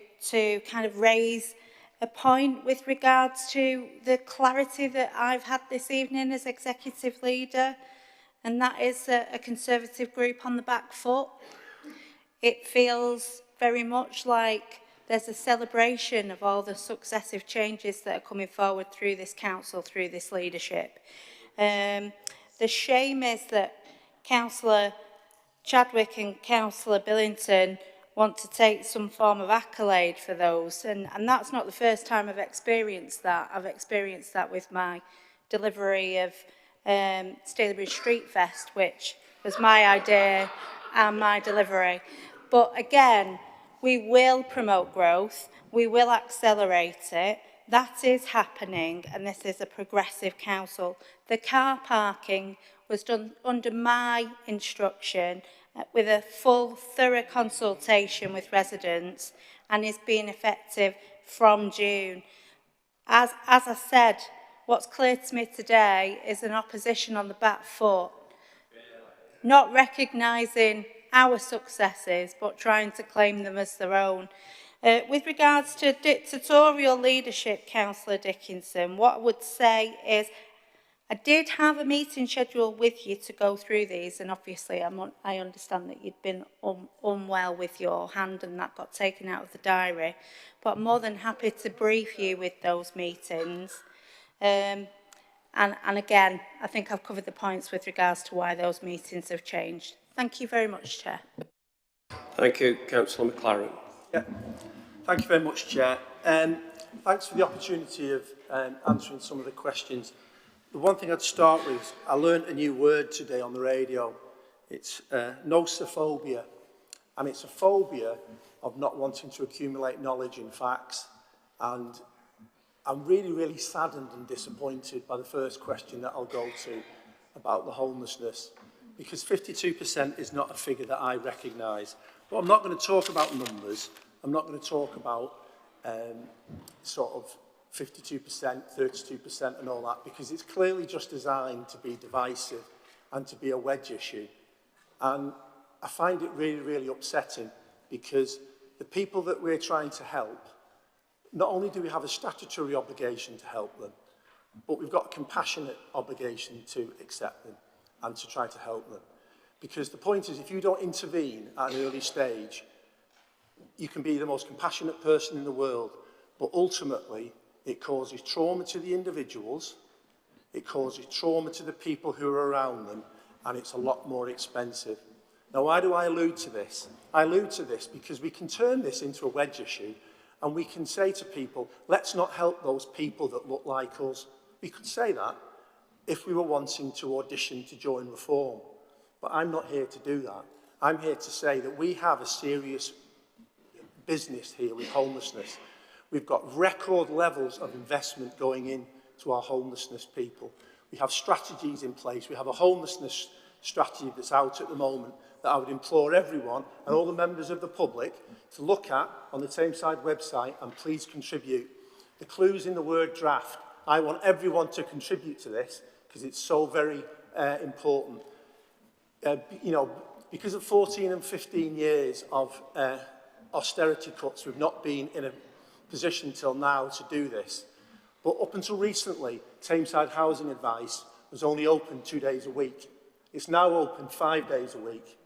kind of raise a point with regards to the clarity that I've had this evening as executive leader, and that is a Conservative group on the back foot. It feels very much like there's a celebration of all the successive changes that are coming forward through this council, through this leadership. The shame is that Councillor Chadwick and Councillor Billington want to take some form of accolade for those, and that's not the first time I've experienced that. I've experienced that with my delivery of Stalybridge Street Fest, which was my idea and my delivery. But again, we will promote growth, we will accelerate it. That is happening, and this is a progressive council. The car parking was done under my instruction with a full, thorough consultation with residents, and is being effective from June. As I said, what's clear to me today is an opposition on the back foot, not recognising our successes, but trying to claim them as their own. With regards to dictatorial leadership, Councillor Dickinson, what I would say is I did have a meeting scheduled with you to go through these, and obviously I understand that you'd been unwell with your hand and that got taken out of the diary, but I'm more than happy to brief you with those meetings. And again, I think I've covered the points with regards to why those meetings have changed. Thank you very much, Chair. Thank you, Councillor McLaren. Yeah. Thank you very much, Chair. Thanks for the opportunity of answering some of the questions. The one thing I'd start with is I learned a new word today on the radio. It's nosophobia, and it's a phobia of not wanting to accumulate knowledge and facts. And I'm really, really saddened and disappointed by the first question that I'll go to about the homelessness, because 52% is not a figure that I recognise. But I'm not going to talk about numbers. I'm not going to talk about sort of 52%, 32% and all that, because it's clearly just designed to be divisive and to be a wedge issue. And I find it really, really upsetting, because the people that we're trying to help, not only do we have a statutory obligation to help them, but we've got a compassionate obligation to accept them and to try to help them. Because the point is, if you don't intervene at an early stage, you can be the most compassionate person in the world, but ultimately it causes trauma to the individuals, it causes trauma to the people who are around them, and it's a lot more expensive. Now, why do I allude to this? I allude to this because we can turn this into a wedge issue, and we can say to people, let's not help those people that look like us. We could say that if we were wanting to audition to join Reform. But I'm not here to do that. I'm here to say that we have a serious business here with homelessness. We've got record levels of investment going into our homelessness people. We have strategies in place. We have a homelessness strategy that's out at the moment that I would implore everyone and all the members of the public to look at on the Tameside website and please contribute. The clue's in the word draft. I want everyone to contribute to this because it's so very important. You know, because of 14 and 15 years of austerity cuts, we've not been in a position till now to do this. But up until recently, Tameside Housing Advice was only open 2 days a week. It's now open 5 days a week.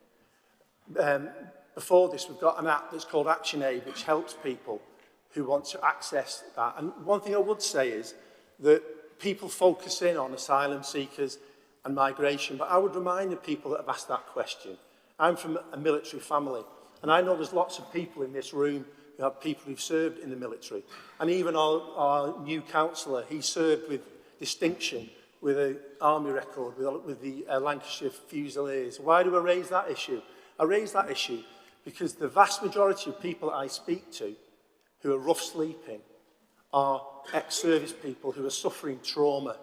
Before this, we've got an app that's called ActionAid, which helps people who want to access that. And one thing I would say is that people focus in on asylum seekers and migration, but I would remind the people that have asked that question. I'm from a military family, and I know there's lots of people in this room who have people who've served in the military. And even our new councillor, he served with distinction with an army record, with the Lancashire Fusiliers. Why do I raise that issue? I raise that issue because the vast majority of people that I speak to who are rough sleeping are ex-service people who are suffering trauma.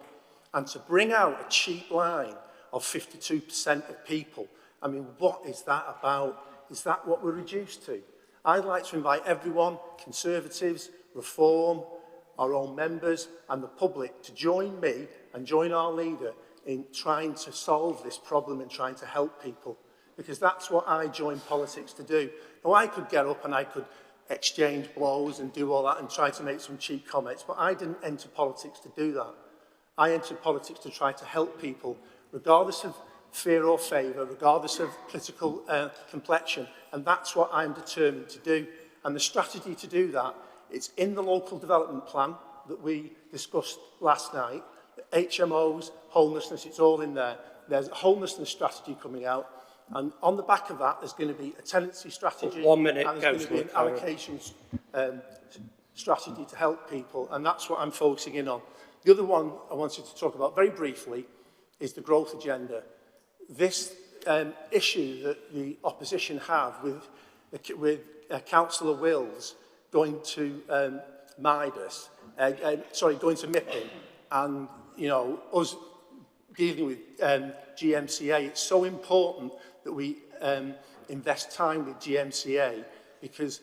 And to bring out a cheap line of 52% of people, I mean, what is that about? Is that what we're reduced to? I'd like to invite everyone, Conservatives, Reform, our own members and the public to join me and join our leader in trying to solve this problem and trying to help people. Because that's what I joined politics to do. Now, I could get up and I could exchange blows and do all that and try to make some cheap comments, but I didn't enter politics to do that. I entered politics to try to help people, regardless of fear or favour, regardless of political complexion, and that's what I'm determined to do. And the strategy to do that, it's in the local development plan that we discussed last night, HMOs, homelessness, it's all in there. There's a homelessness strategy coming out, and on the back of that, there's going to be a tenancy strategy, 1 minute, and there's going to be an allocation strategy to help people, and that's what I'm focusing in on. The other one I wanted to talk about very briefly is the growth agenda. This issue that the opposition have with Councillor Wills going to Midas, going to Mippin, and you know us dealing with GMCA. It's so important that we invest time with GMCA because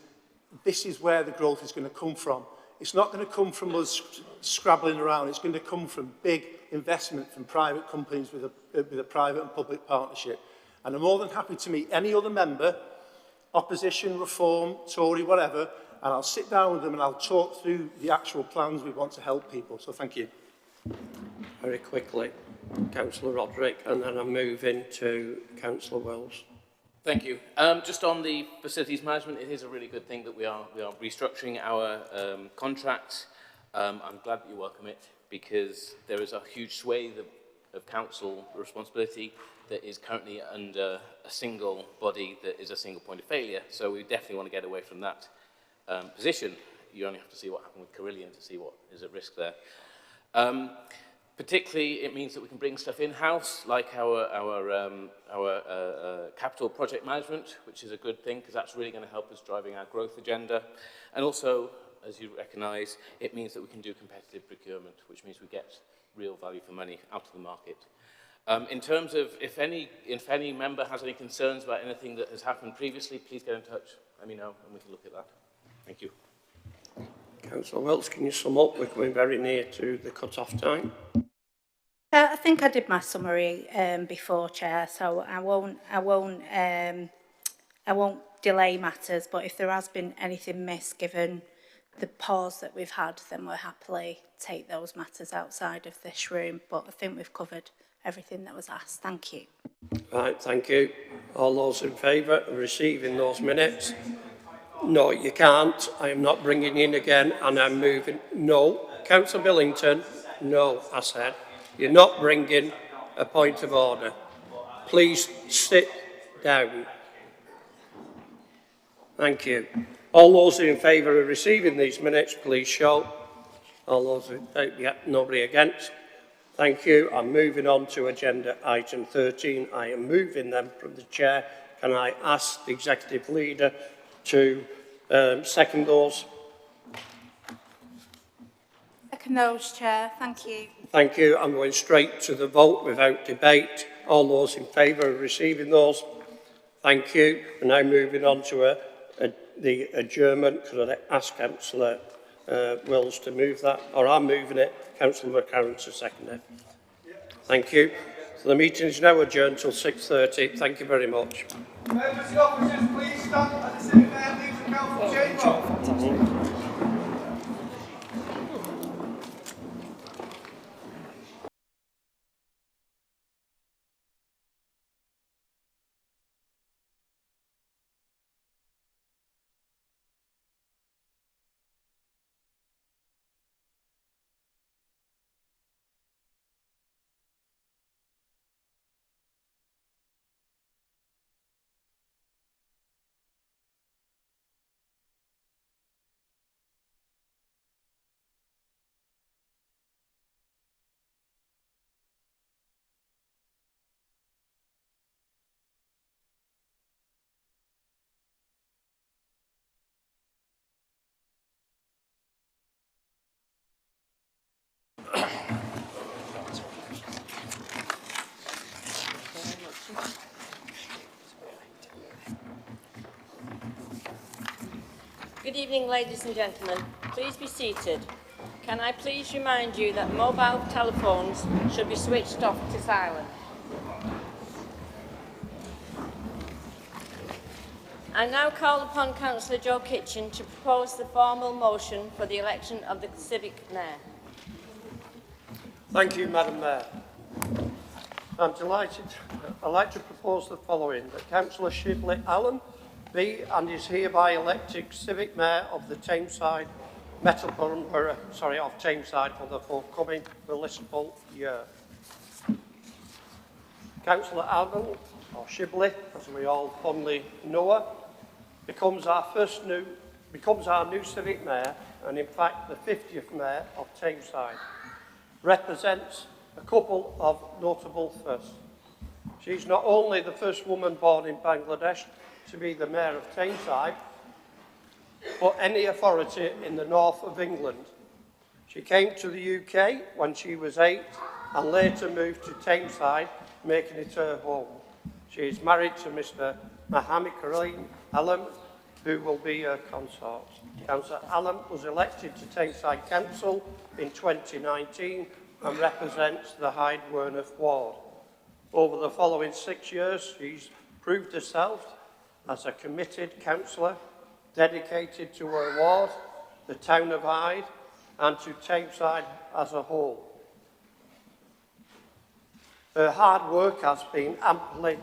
this is where the growth is going to come from. It's not going to come from us scrabbling around. It's going to come from big investment from private companies with a private and public partnership. And I'm more than happy to meet any other member, opposition, Reform, Tory, whatever, and I'll sit down with them and I'll talk through the actual plans we want to help people. So thank you. Very quickly, Councillor Roderick, and then I'll move into Councillor Wells. Thank you. Just on the facilities management, it is a really good thing that we are restructuring our contracts. I'm glad that you welcome it because there is a huge swathe of council responsibility that is currently under a single body that is a single point of failure. So we definitely want to get away from that position. You only have to see what happened with Carillion to see what is at risk there. Particularly, it means that we can bring stuff in-house, like our capital project management, which is a good thing, because that's really going to help us driving our growth agenda. And also, as you recognise, it means that we can do competitive procurement, which means we get real value for money out of the market. In terms of, if any member has any concerns about anything that has happened previously, please get in touch, let me know, and we can look at that. Thank you. Councillor Wells, can you sum up? We're coming very near to the cut-off time. I think I did my summary before, Chair, so I won't delay matters. But if there has been anything missed, given the pause that we've had, then we'll happily take those matters outside of this room. But I think we've covered everything that was asked. Thank you. Right, thank you. All those in favour of receiving those minutes? No, you can't. I am not bringing in again and I'm moving. No. Councillor Billington? No, I said. You're not bringing a point of order. Please sit down. Thank you. All those in favour of receiving these minutes, please show. All those in favour? Yeah, nobody against. Thank you. I'm moving on to agenda item 13. I am moving them from the chair. Can I ask the executive leader to second those? Second those, Chair. Thank you. Thank you. I'm going straight to the vote without debate. All those in favour of receiving those? Thank you. We're now moving on to the adjournment. Could I ask Councillor Wills to move that? Or I'm moving it. Councillor McCarran to second it. Thank you. So the meeting is now adjourned till 6:30. Thank you very much. Members and officers, please stand as the Civic Mayor leaves the council chamber. Good evening, ladies and gentlemen. Please be seated. Can I please remind you that mobile telephones should be switched off to silent. I now call upon Councillor Joe Kitchen to propose the formal motion for the election of the Civic Mayor. Thank you, Madam Mayor. I'm delighted. I'd like to propose the following, that Councillor Shibley Allen be and is hereby elected Civic Mayor of the Tameside Metropolitan Borough, of Tameside for the forthcoming municipal year. Councillor Allen, or Shibley, as we all fondly know her, becomes our new Civic Mayor, and in fact the 50th Mayor of Tameside. Represents a couple of notable firsts. She's not only the first woman born in Bangladesh to be the Mayor of Tameside, but any authority in the north of England. She came to the UK when she was 8 and later moved to Tameside, making it her home. She is married to Mr. Mohammed Kareem Alam, who will be her consort. Councillor Alam was elected to Tameside Council in 2019 and represents the Hyde Werneth ward. Over the following 6 years, she's proved herself as a committed councillor, dedicated to her ward, the town of Hyde, and to Tameside as a whole. Her hard work has been amply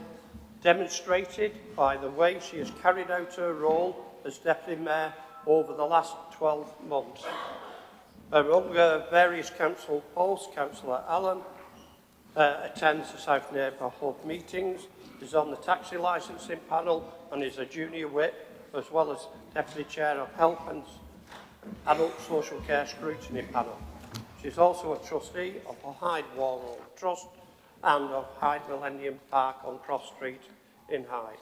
demonstrated by the way she has carried out her role as Deputy Mayor over the last 12 months. Among her various council posts, Councillor Allen attends the South Neighbourhood meetings, is on the taxi licensing panel and is a junior whip, as well as Deputy Chair of Health and Adult Social Care Scrutiny Panel. She's also a trustee of the Hyde Walrole Trust and of Hyde Millennium Park on Cross Street in Hyde.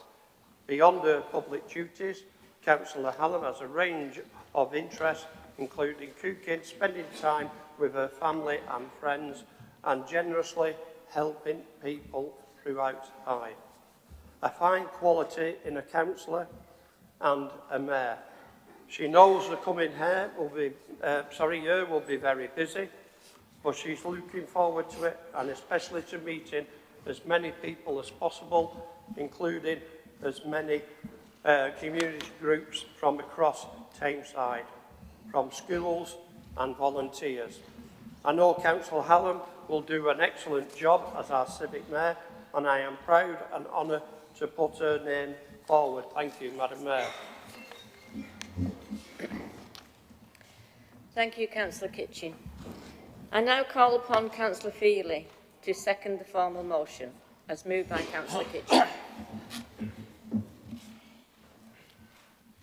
Beyond her public duties, Councillor Hallam has a range of interests, including cooking, spending time with her family and friends, and generously helping people throughout Hyde. A fine quality in a councillor and a mayor. She knows the coming year will be very busy, but she's looking forward to it, and especially to meeting as many people as possible, including as many community groups from across Tameside, from schools and volunteers. I know Councillor Hallam will do an excellent job as our Civic Mayor, and I am proud and honoured to put her name forward. Thank you, Madam Mayor. Thank you, Councillor Kitchen. I now call upon Councillor Feely to second the formal motion, as moved by Councillor Kitchen.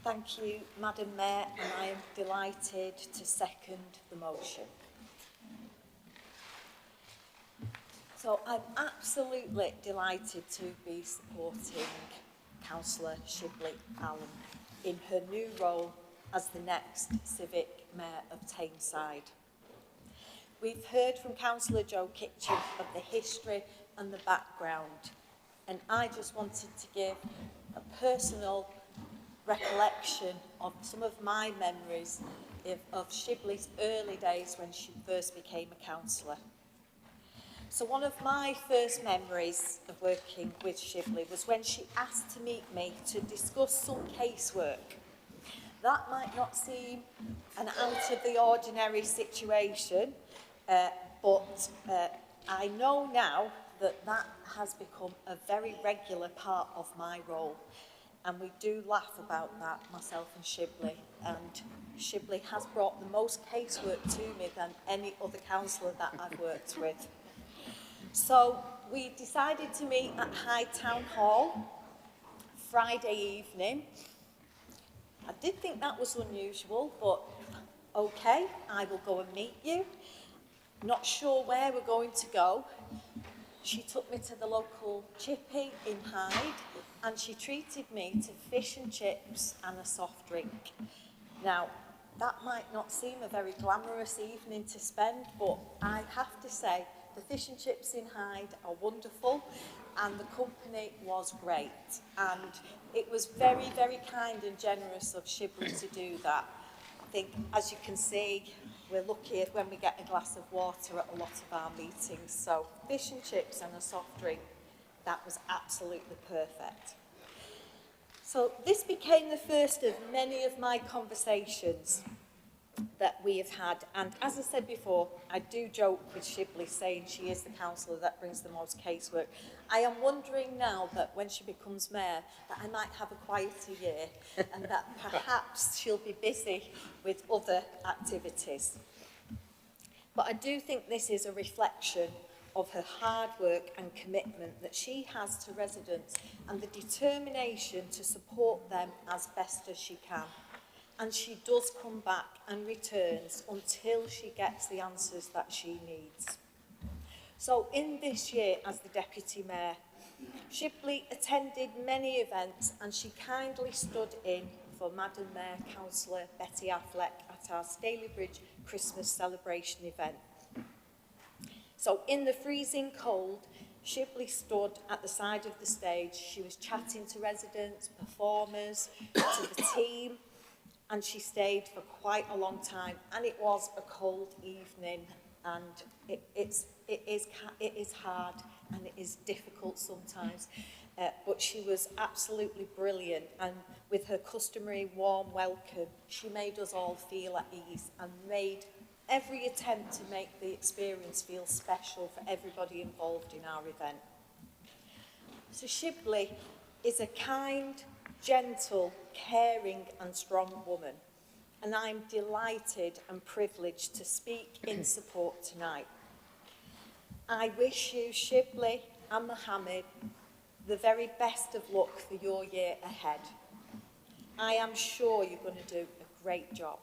Thank you, Madam Mayor, and I am delighted to second the motion. So I'm absolutely delighted to be supporting Councillor Shibley Allen in her new role as the next Civic Mayor of Tameside. We've heard from Councillor Joe Kitchen of the history and the background, and I just wanted to give a personal recollection of some of my memories of Shibley's early days when she first became a councillor. So one of my first memories of working with Shibley was when she asked to meet me to discuss some casework. That might not seem an out of the ordinary situation, but I know now that that has become a very regular part of my role. And we do laugh about that, myself and Shibley. And Shibley has brought the most casework to me than any other councillor that I've worked with. So we decided to meet at High Town Hall Friday evening. I did think that was unusual, but okay, I will go and meet you. Not sure where we're going to go. She took me to the local chippy in Hyde, and she treated me to fish and chips and a soft drink. Now, that might not seem a very glamorous evening to spend, but I have to say, the fish and chips in Hyde are wonderful, and the company was great. And it was very, very kind and generous of Shibley to do that. I think, as you can see, we're lucky when we get a glass of water at a lot of our meetings. So fish and chips and a soft drink, that was absolutely perfect. So this became the first of many of my conversations that we have had. And as I said before, I do joke with Shibley saying she is the councillor that brings the most casework. I am wondering now that when she becomes mayor, that I might have a quieter year and that perhaps she'll be busy with other activities. But I do think this is a reflection of her hard work and commitment that she has to residents and the determination to support them as best as she can. And she does come back and returns until she gets the answers that she needs. So in this year as the Deputy Mayor, Shibley attended many events and she kindly stood in for Madam Mayor Councillor Betty Affleck at our Stalybridge Christmas celebration event. So in the freezing cold, Shibley stood at the side of the stage. She was chatting to residents, performers, to the team, and she stayed for quite a long time. And it was a cold evening, and it is hard and it is difficult sometimes. But she was absolutely brilliant, and with her customary warm welcome, she made us all feel at ease and made every attempt to make the experience feel special for everybody involved in our event. So Shibley is a kind, gentle, caring and strong woman, and I'm delighted and privileged to speak in support tonight. I wish you, Shibley and Mohammed, the very best of luck for your year ahead. I am sure you're going to do a great job,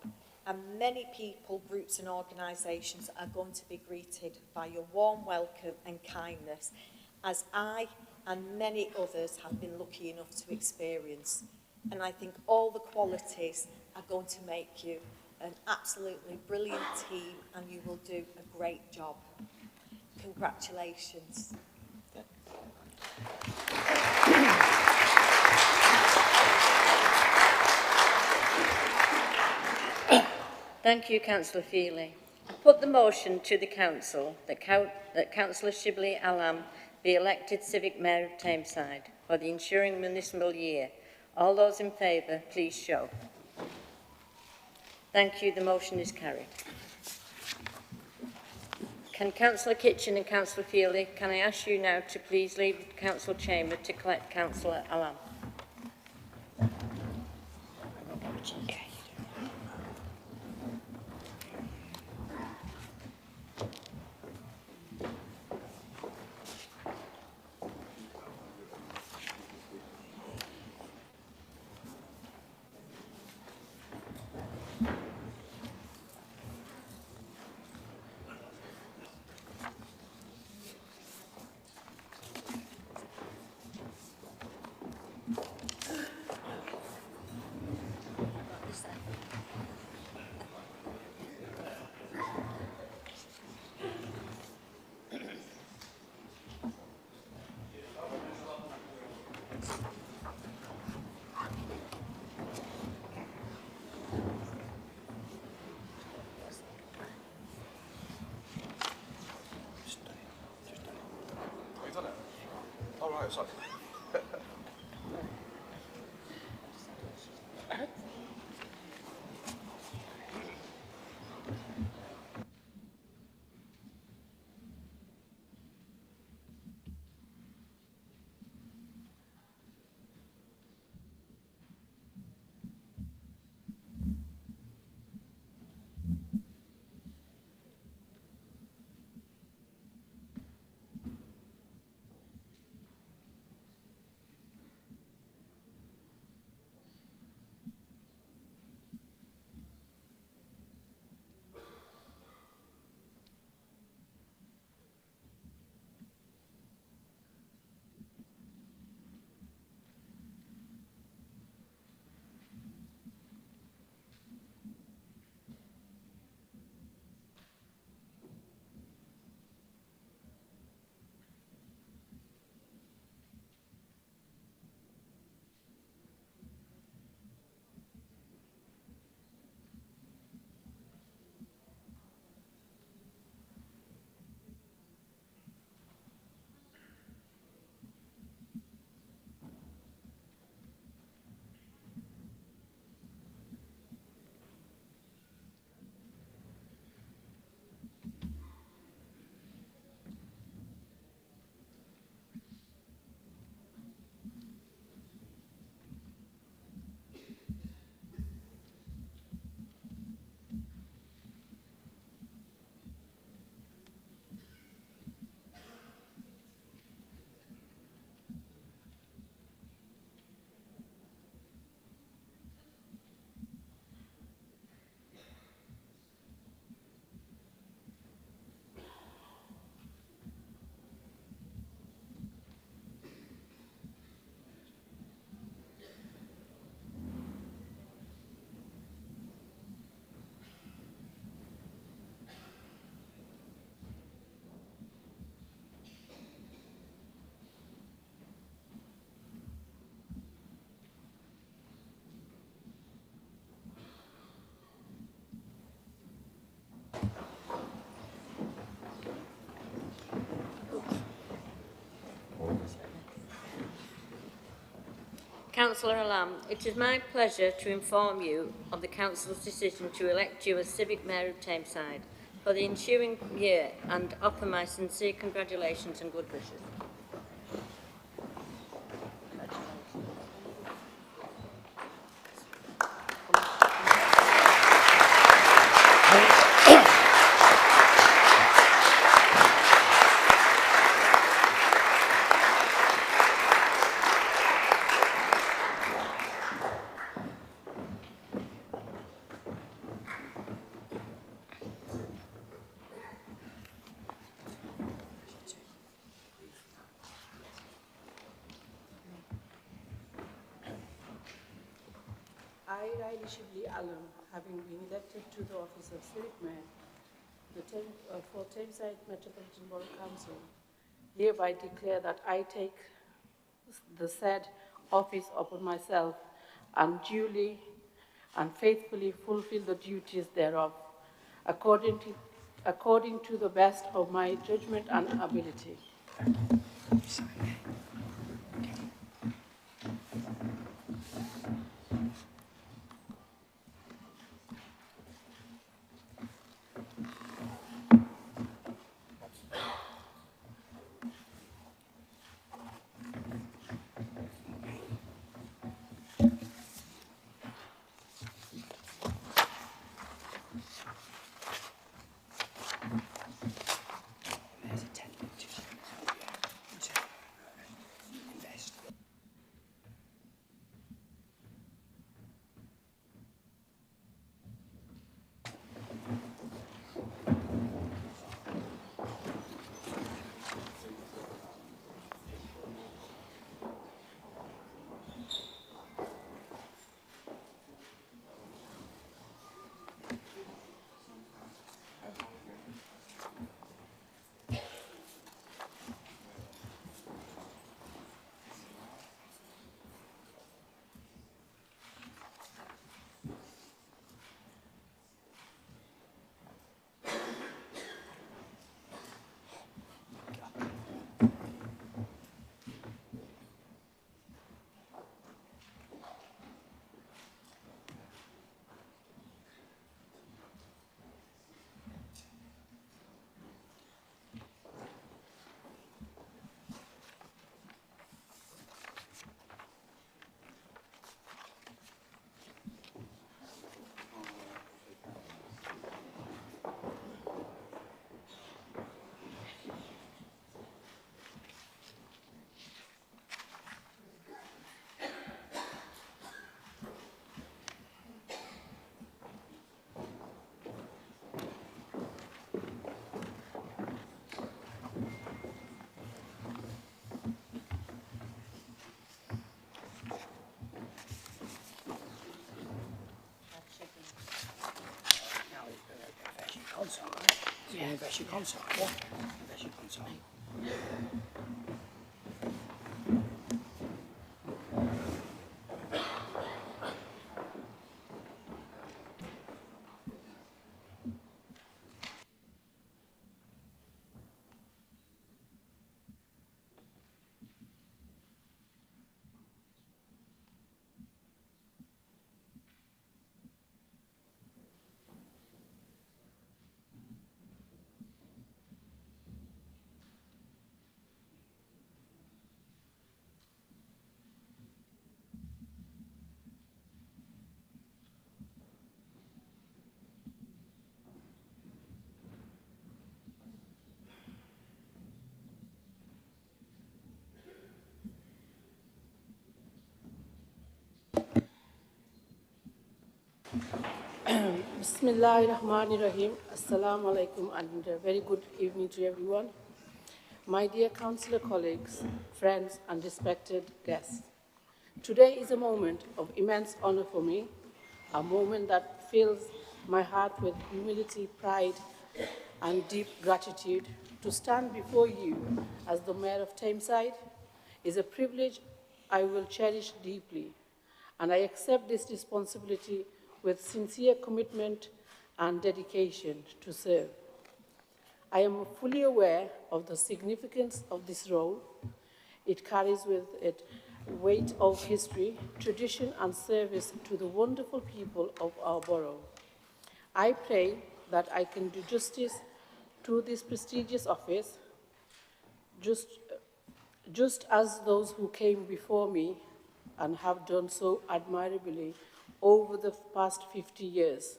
and many people, groups and organisations are going to be greeted by your warm welcome and kindness, as I and many others have been lucky enough to experience. And I think all the qualities are going to make you an absolutely brilliant team, and you will do a great job. Congratulations. Thank you, Councillor Feely. I put the motion to the Council that Councillor Shibley Allen be elected Civic Mayor of Tameside for the ensuing municipal year. All those in favour, please show. Thank you. The motion is carried. Can Councillor Kitchen and Councillor Feely, can I ask you now to please leave the council chamber to collect Councillor Alam? All right, sorry. Councillor Alam, it is my pleasure to inform you of the Council's decision to elect you as Civic Mayor of Tameside for the ensuing year and offer my sincere congratulations and good wishes. I, Riley Shibley Allen, having been elected to the office of Civic Mayor for Tameside Metropolitan Borough Council, hereby declare that I take the said office upon myself and duly and faithfully fulfill the duties thereof, according to the best of my judgment and ability. Where's your console? Yeah. Where's your console? Bismillahirrahmanirrahim. Assalamu alaikum and a very good evening to everyone. My dear councillor colleagues, friends and respected guests. Today is a moment of immense honor for me, a moment that fills my heart with humility, pride and deep gratitude. To stand before you as the Mayor of Tameside is a privilege I will cherish deeply, and I accept this responsibility with sincere commitment and dedication to serve. I am fully aware of the significance of this role. It carries with it weight of history, tradition and service to the wonderful people of our borough. I pray that I can do justice to this prestigious office, just as those who came before me and have done so admirably over the past 50 years.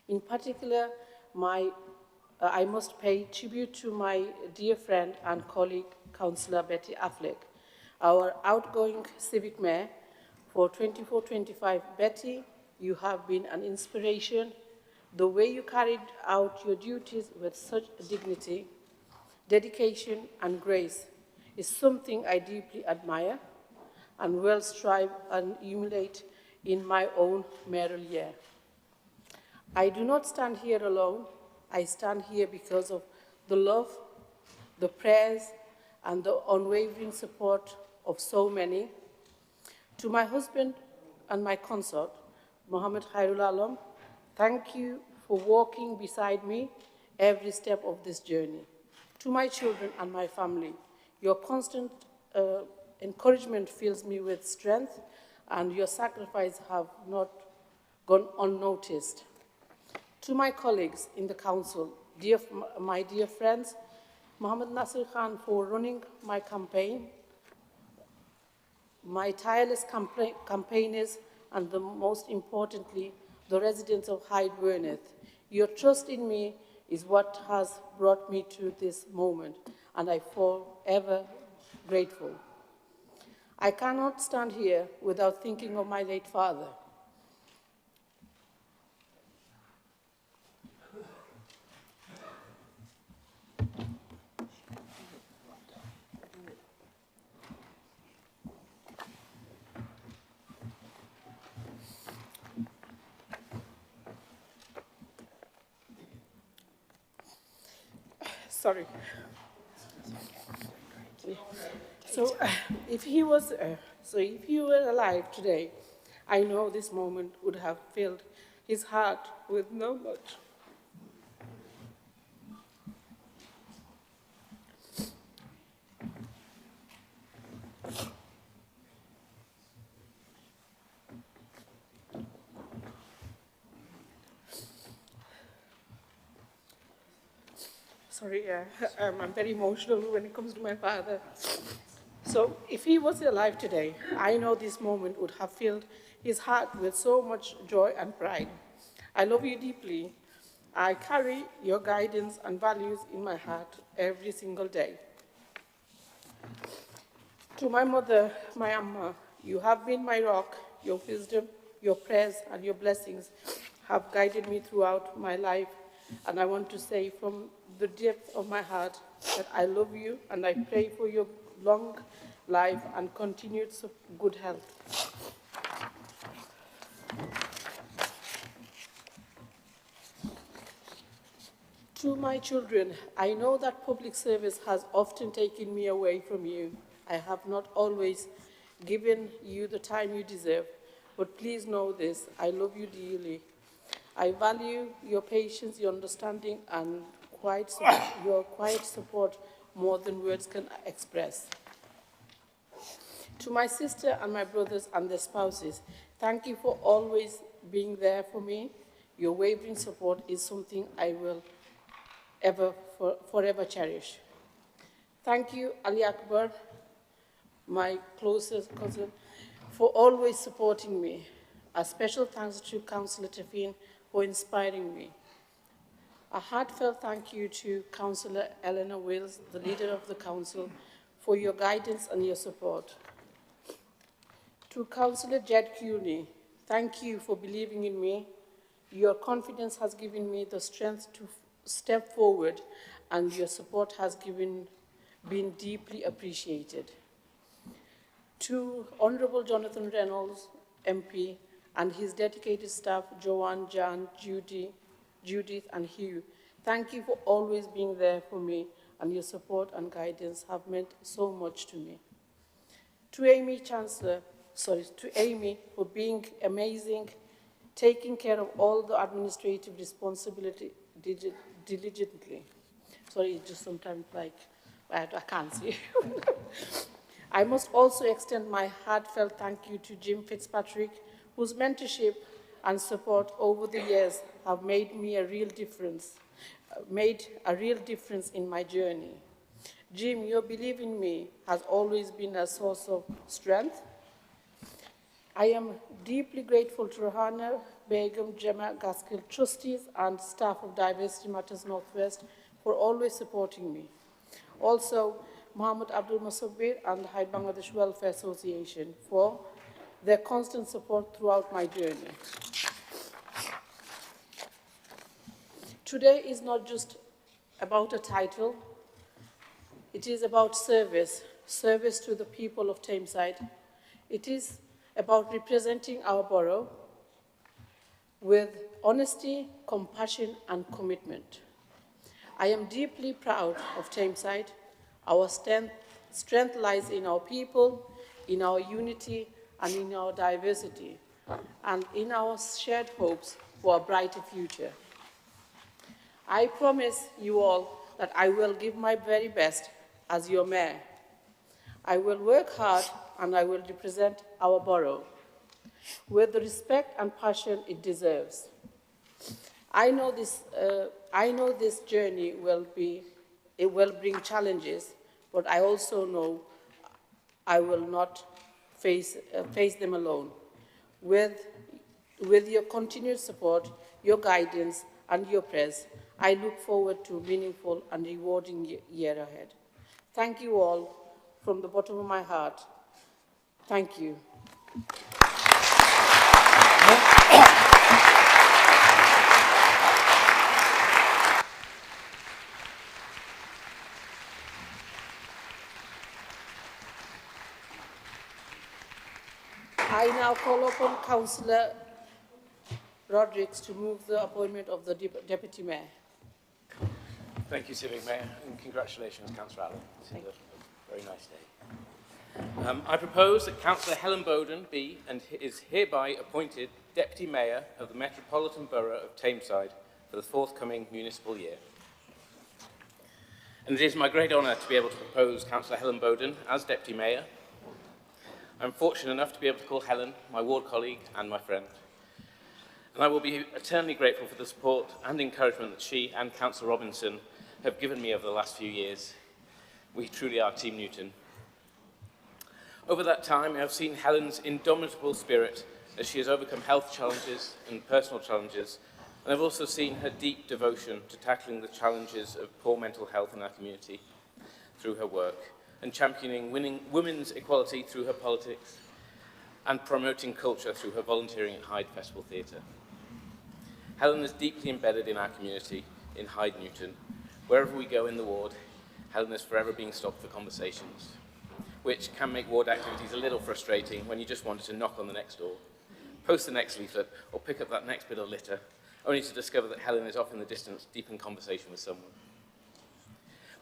In particular, I must pay tribute to my dear friend and colleague, Councillor Betty Affleck, our outgoing Civic Mayor for 24-25. Betty, you have been an inspiration. The way you carried out your duties with such dignity, dedication, and grace is something I deeply admire and will strive and emulate in my own mayoral year. I do not stand here alone. I stand here because of the love, the prayers, and the unwavering support of so many. To my husband and my consort, Mohammed Khairul Alam, thank you for walking beside me every step of this journey. To my children and my family, your constant encouragement fills me with strength, and your sacrifice have not gone unnoticed. To my colleagues in the council, my dear friends, Mohammed Nasir Khan for running my campaign, my tireless campaigners, and most importantly, the residents of Hyde Werneth. Your trust in me is what has brought me to this moment, and I forever grateful. I cannot stand here without thinking of my late father. Sorry. So if he were alive today, I know this moment would have filled his heart with no much. Sorry, I'm very emotional when it comes to my father. So if he was alive today, I know this moment would have filled his heart with so much joy and pride. I love you deeply. I carry your guidance and values in my heart every single day. To my mother, my Amma, you have been my rock. Your wisdom, your prayers, and your blessings have guided me throughout my life. And I want to say from the depth of my heart that I love you and I pray for your long life and continued good health. To my children, I know that public service has often taken me away from you. I have not always given you the time you deserve, but please know this, I love you dearly. I value your patience, your understanding, and your quiet support more than words can express. To my sister and my brothers and their spouses, thank you for always being there for me. Your wavering support is something I will forever cherish. Thank you, Ali Akbar, my closest cousin, for always supporting me. A special thanks to Councillor Tafin for inspiring me. A heartfelt thank you to Councillor Eleanor Wills, the leader of the Council, for your guidance and your support. To Councillor Jed Cooney, thank you for believing in me. Your confidence has given me the strength to step forward, and your support has been deeply appreciated. To Honourable Jonathan Reynolds, MP, and his dedicated staff, Joanne, Jan, Judith, and Hugh, thank you for always being there for me, and your support and guidance have meant so much to me. To Amy for being amazing, taking care of all the administrative responsibility diligently. Sorry, it's just sometimes like, I can't see. I must also extend my heartfelt thank you to Jim Fitzpatrick, whose mentorship and support over the years have made a real difference in my journey. Jim, your belief in me has always been a source of strength. I am deeply grateful to Rahana, Begum, Gemma, Gaskill, trustees and staff of Diversity Matters Northwest for always supporting me. Also, Mohammed Abdul Masabbir and the Hyde Bangladesh Welfare Association for their constant support throughout my journey. Today is not just about a title, it is about service to the people of Tameside. It is about representing our borough with honesty, compassion, and commitment. I am deeply proud of Tameside. Our strength lies in our people, in our unity, and in our diversity, and in our shared hopes for a brighter future. I promise you all that I will give my very best as your mayor. I will work hard and I will represent our borough with the respect and passion it deserves. I know this journey will bring challenges, but I also know I will not face them alone. With your continued support, your guidance, and your prayers, I look forward to a meaningful and rewarding year ahead. Thank you all from the bottom of my heart. Thank you. I now call upon Councillor Rodrigues to move the appointment of the Deputy Mayor. Thank you, Civic Mayor, and congratulations, Councillor Allen. This is a very nice day. I propose that Councillor Helen Bowden be and is hereby appointed Deputy Mayor of the Metropolitan Borough of Tameside for the forthcoming municipal year. And it is my great honour to be able to propose Councillor Helen Bowden as Deputy Mayor. I'm fortunate enough to be able to call Helen my ward colleague and my friend. And I will be eternally grateful for the support and encouragement that she and Councillor Robinson have given me over the last few years. We truly are Team Newton. Over that time, I have seen Helen's indomitable spirit as she has overcome health challenges and personal challenges, and I've also seen her deep devotion to tackling the challenges of poor mental health in our community through her work, and championing women's equality through her politics, and promoting culture through her volunteering at Hyde Festival Theatre. Helen is deeply embedded in our community in Hyde Newton. Wherever we go in the ward, Helen is forever being stopped for conversations, which can make ward activities a little frustrating when you just wanted to knock on the next door, post the next leaflet, or pick up that next bit of litter only to discover that Helen is off in the distance, deep in conversation with someone.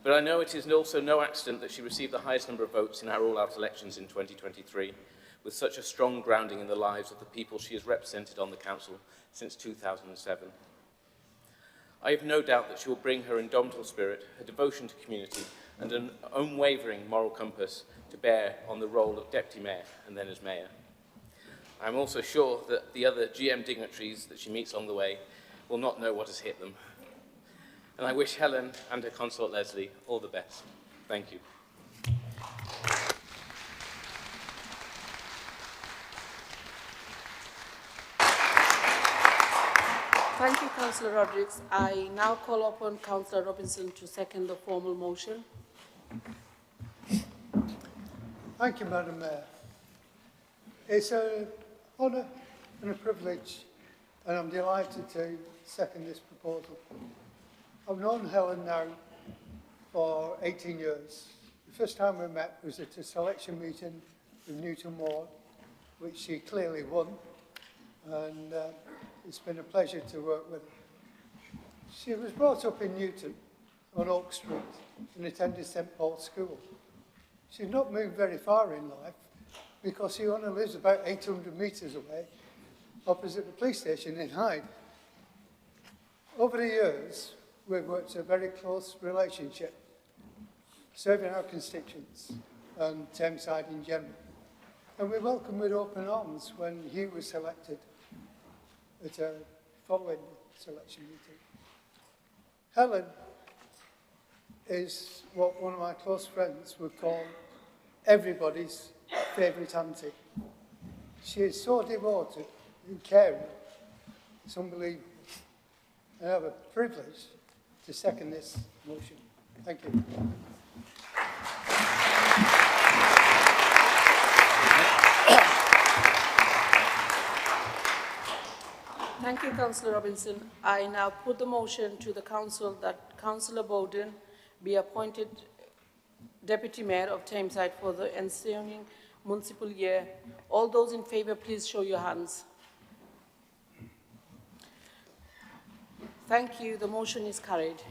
But I know it is also no accident that she received the highest number of votes in our all-out elections in 2023, with such a strong grounding in the lives of the people she has represented on the council since 2007. I have no doubt that she will bring her indomitable spirit, her devotion to community, and an unwavering moral compass to bear on the role of Deputy Mayor and then as Mayor. I am also sure that the other GM dignitaries that she meets along the way will not know what has hit them. And I wish Helen and her consort Leslie all the best. Thank you. Thank you, Councillor Rodrigues. I now call upon Councillor Robinson to second the formal motion. Thank you, Madam Mayor. It's an honour and a privilege, and I'm delighted to second this proposal. I've known Helen now for 18 years. The first time we met was at a selection meeting in Newton Ward, which she clearly won, and it's been a pleasure to work with her. She was brought up in Newton on Oak Street and attended St Paul's School. She's not moved very far in life because she only lives about 800 metres away, opposite the police station in Hyde. Over the years, we've worked a very close relationship, serving our constituents and Thameside in general. And we welcomed with open arms when Hugh was selected at a following selection meeting. Helen is what one of my close friends would call everybody's favourite auntie. She is so devoted and caring, it's unbelievable. And I have a privilege to second this motion. Thank you. Thank you, Councillor Robinson. I now put the motion to the Council that Councillor Bowden be appointed Deputy Mayor of Thameside for the ensuing municipal year. All those in favour, please show your hands. Thank you. The motion is carried.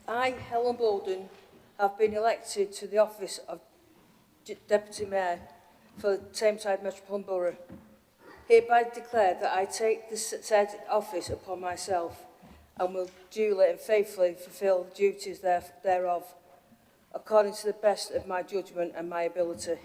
I, Helen Bolden, have been elected to the office of Deputy Mayor for Thameside Metropolitan Borough. Hereby declare that I take the said office upon myself and will duly and faithfully fulfil the duties thereof, according to the best of my judgment and my ability.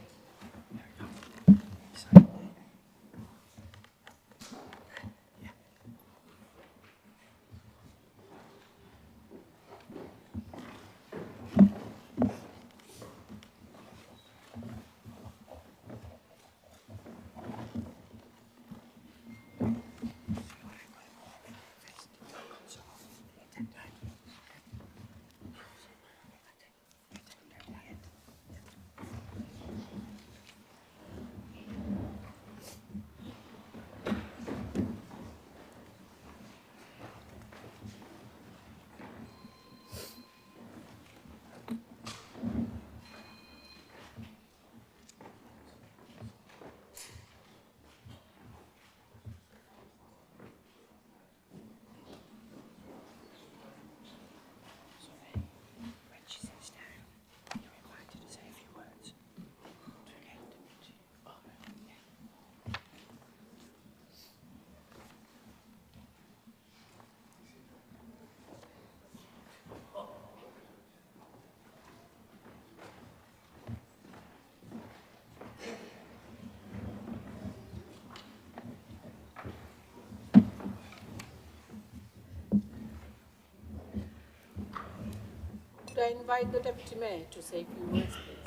I invite the Deputy Mayor to say a few words, please?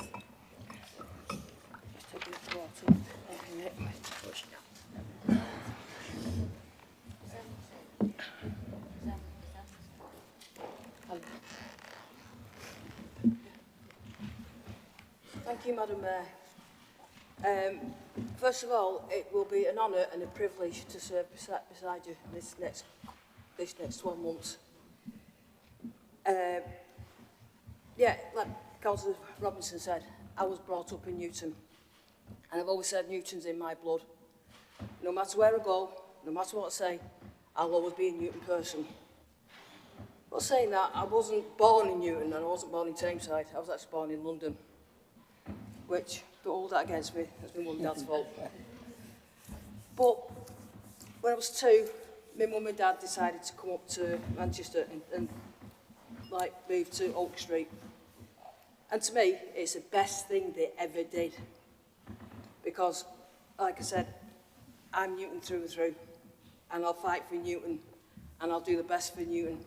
Thank you, Madam Mayor. First of all, it will be an honour and a privilege to serve beside you this next 12 months. Yeah, like Councillor Robinson said, I was brought up in Newton, and I've always said Newton's in my blood. No matter where I go, no matter what I say, I'll always be a Newton person. But saying that, I wasn't born in Newton and I wasn't born in Tameside. I was actually born in London, which, don't hold that against me, it's my mum and dad's fault. But when I was 2, my mum and dad decided to come up to Manchester and like move to Oak Street. And to me, it's the best thing they ever did. Because, like I said, I'm Newton through and through, and I'll fight for Newton, and I'll do the best for Newton.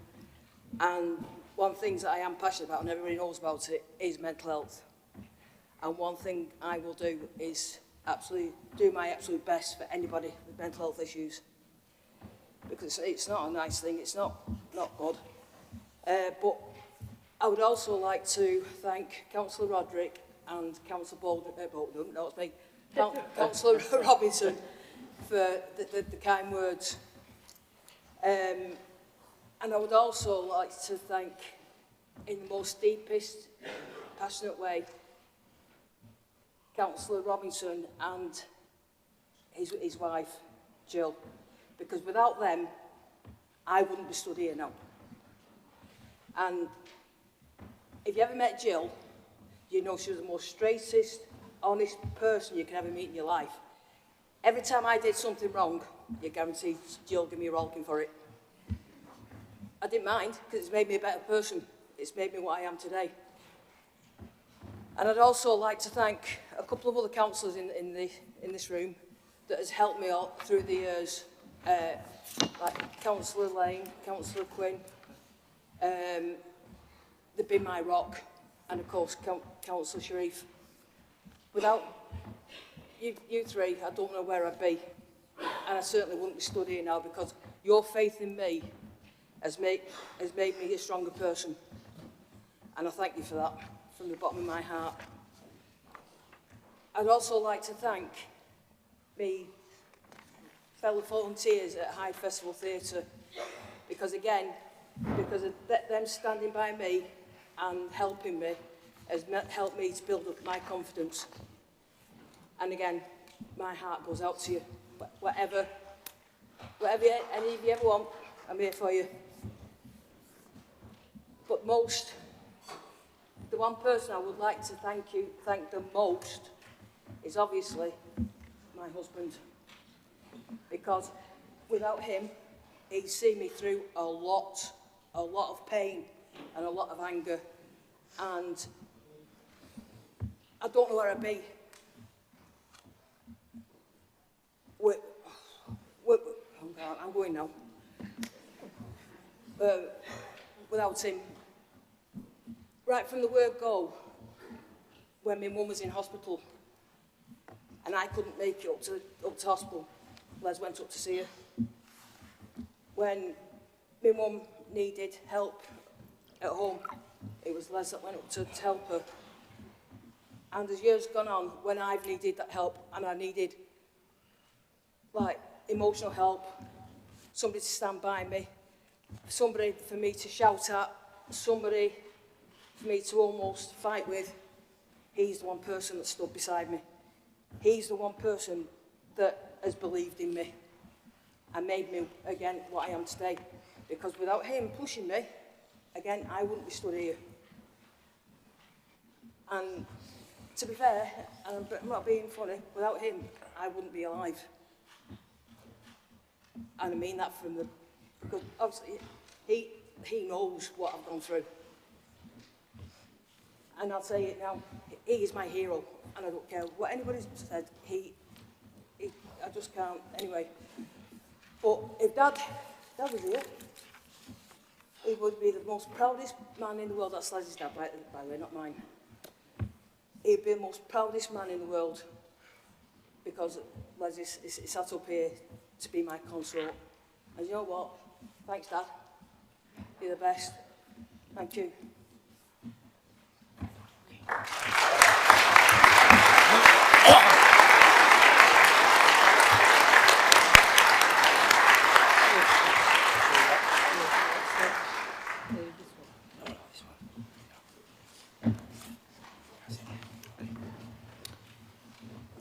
And one thing that I am passionate about, and everybody knows about it, is mental health. And one thing I will do is do my absolute best for anybody with mental health issues. Because it's not a nice thing, it's not good. But I would also like to thank Councillor Roderick and Councillor Bolden, no, it's me, Councillor Robinson for the kind words. And I would also like to thank, in the most deepest, passionate way, Councillor Robinson and his wife, Jill, because without them, I wouldn't be stood here now. And if you ever met Jill, you know she was the most straightest, honest person you could ever meet in your life. Every time I did something wrong, you guaranteed Jill give me a rollicking for it. I didn't mind, because it's made me a better person. It's made me what I am today. And I'd also like to thank a couple of other councillors in this room that has helped me all through the years, like Councillor Lane, Councillor Quinn, they've been my rock, and of course Councillor Sharif. Without you three, I don't know where I'd be, and I certainly wouldn't be stood here now, because your faith in me has made me a stronger person, and I thank you for that from the bottom of my heart. I'd also like to thank me fellow volunteers at Hyde Festival Theatre, because of them standing by me and helping me has helped me to build up my confidence. And again, my heart goes out to you. Whatever any of you ever want, I'm here for you. But the one person I would like to thank the most is obviously my husband. Because without him, he'd see me through a lot of pain and a lot of anger. And I don't know where I'd be. I'm going now. Without him. Right from the word go, when my mum was in hospital, and I couldn't make it up to hospital, Les went up to see her. When my mum needed help at home, it was Les that went up to help her. And as years gone on, when I've needed that help, and I needed like emotional help, somebody to stand by me, somebody for me to shout at, somebody for me to almost fight with, he's the one person that stood beside me. He's the one person that has believed in me and made me, again, what I am today. Because without him pushing me, again, I wouldn't be stood here. And to be fair, and I'm not being funny, without him, I wouldn't be alive. And I mean that because obviously he knows what I've gone through. And I'll say it now, he is my hero, and I don't care what anybody's said, I just can't, anyway. But if Dad was here, he would be the most proudest man in the world. That's Leslie's dad, by the way, not mine. He'd be the most proudest man in the world because Leslie is sat up here to be my consort. And you know what? Thanks, Dad. You're the best. Thank you.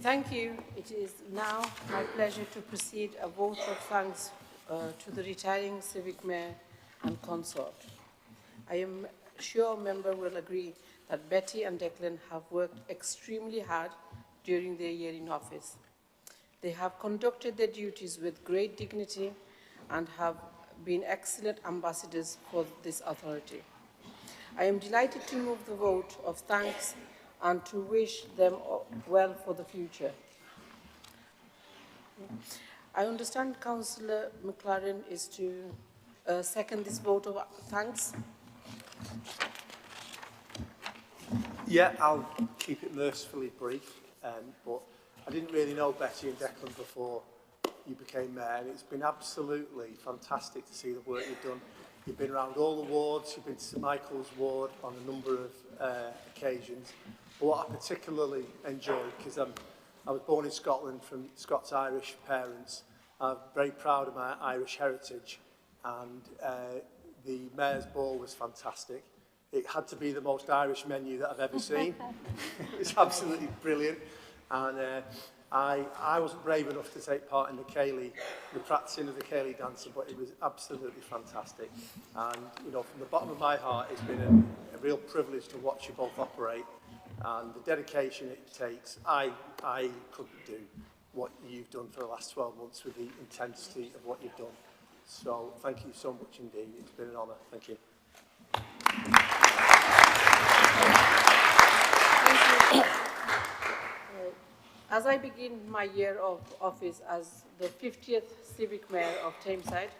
Thank you. It is now my pleasure to proceed a vote of thanks to the retiring Civic Mayor and Consort. I am sure a member will agree that Betty and Declan have worked extremely hard during their year in office. They have conducted their duties with great dignity and have been excellent ambassadors for this authority. I am delighted to move the vote of thanks and to wish them well for the future. I understand Councillor McLaren is to second this vote of thanks. Yeah, I'll keep it mercifully brief, but I didn't really know Betty and Declan before you became mayor, and it's been absolutely fantastic to see the work you've done. You've been around all the wards, you've been to St Michael's ward on a number of occasions. But what I particularly enjoy, because I was born in Scotland from Scots-Irish parents, I'm very proud of my Irish heritage, and the Mayor's Ball was fantastic. It had to be the most Irish menu that I've ever seen. It was absolutely brilliant. And I wasn't brave enough to take part in the Ceilidh, the practicing of the Ceilidh dancing, but it was absolutely fantastic. And, you know, from the bottom of my heart, it's been a real privilege to watch you both operate. And the dedication it takes, I couldn't do what you've done for the last 12 months with the intensity of what you've done. So thank you so much indeed. It's been an honour. Thank you. As I begin my year of office as the 50th Civic Mayor of Tameside,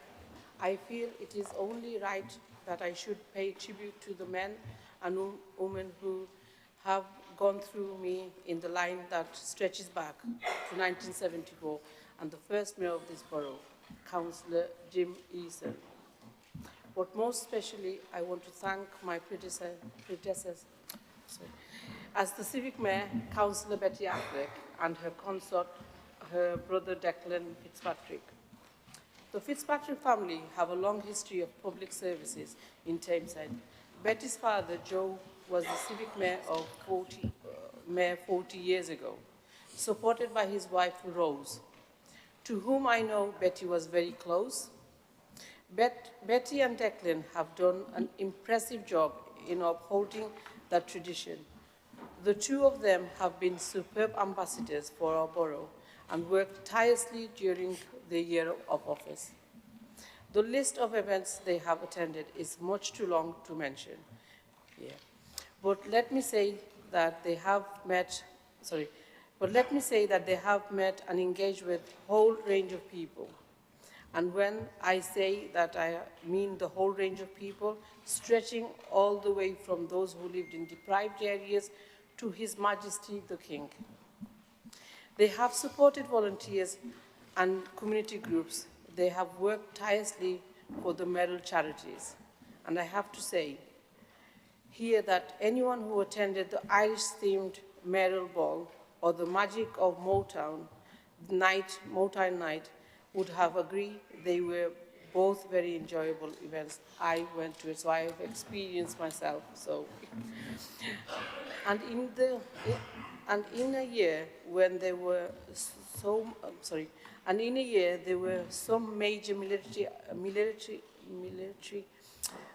I feel it is only right that I should pay tribute to the men and women who have gone through me in the line that stretches back to 1974 and the first mayor of this borough, Councillor Jim Eason. But most especially, I want to thank my predecessors, as the Civic Mayor, Councillor Betty Affleck, and her consort, her brother Declan Fitzpatrick. The Fitzpatrick family have a long history of public services in Tameside. Betty's father, Joe, was the Civic Mayor of 40 years ago, supported by his wife, Rose, to whom I know Betty was very close. Betty and Declan have done an impressive job in upholding that tradition. The two of them have been superb ambassadors for our borough and worked tirelessly during the year of office. The list of events they have attended is much too long to mention. Yeah. But let me say that they have met and engaged with a whole range of people. And when I say that, I mean the whole range of people, stretching all the way from those who lived in deprived areas to His Majesty the King. They have supported volunteers and community groups. They have worked tirelessly for the mayoral charities. And I have to say here that anyone who attended the Irish-themed mayoral ball or the magic of Motown night would have agreed they were both very enjoyable events. I went to it, so I have experienced myself. So, and in a year when there were some major military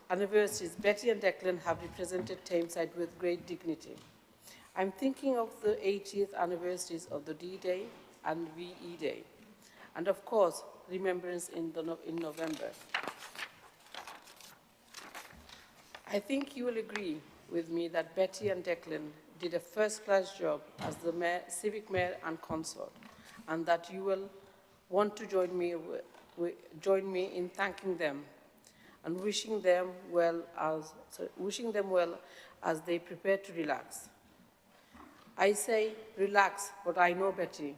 anniversaries, Betty and Declan have represented Tameside with great dignity. I'm thinking of the 80th anniversaries of the D-Day and VE Day, and of course, remembrance in November. I think you will agree with me that Betty and Declan did a first-class job as the Civic Mayor and Consort, and that you will want to join me in thanking them. and wishing them well as they prepare to relax. I say relax, but I know Betty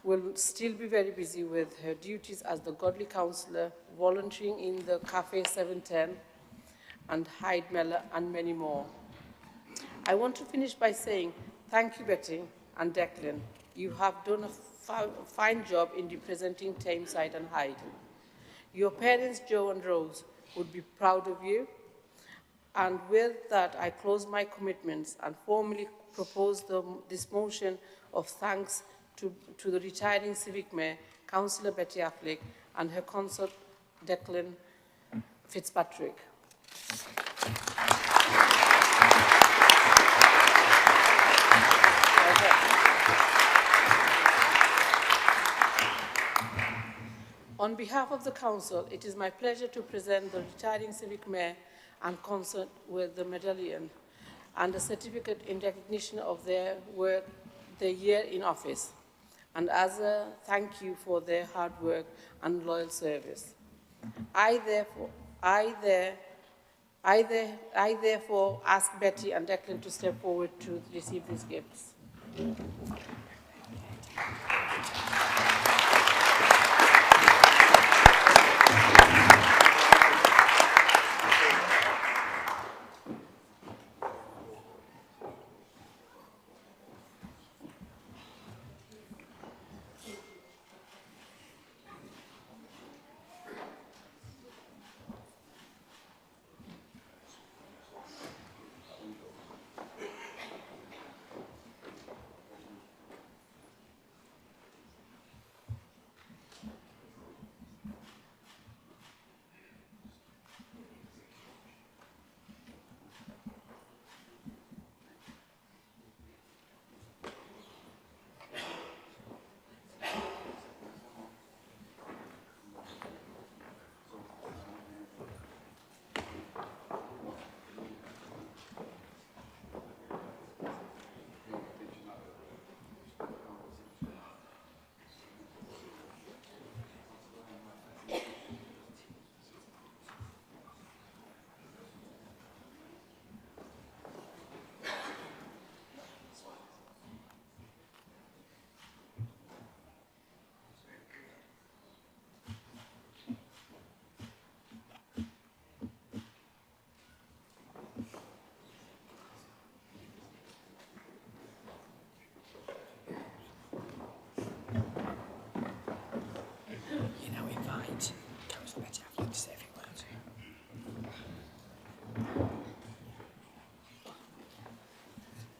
will still be very busy with her duties as the godly counsellor, volunteering in the Cafe 710 and Hyde Mellor and many more. I want to finish by saying thank you, Betty and Declan. You have done a fine job in representing Tameside and Hyde. Your parents, Joe and Rose, would be proud of you. And with that, I close my commitments and formally propose this motion of thanks to the retiring Civic Mayor, Councillor Betty Affleck, and her consort, Declan Fitzpatrick. On behalf of the Council, it is my pleasure to present the retiring Civic Mayor and consort with the medallion and a certificate in recognition of their work, their year in office, and as a thank you for their hard work and loyal service. I therefore ask Betty and Declan to step forward to receive these gifts.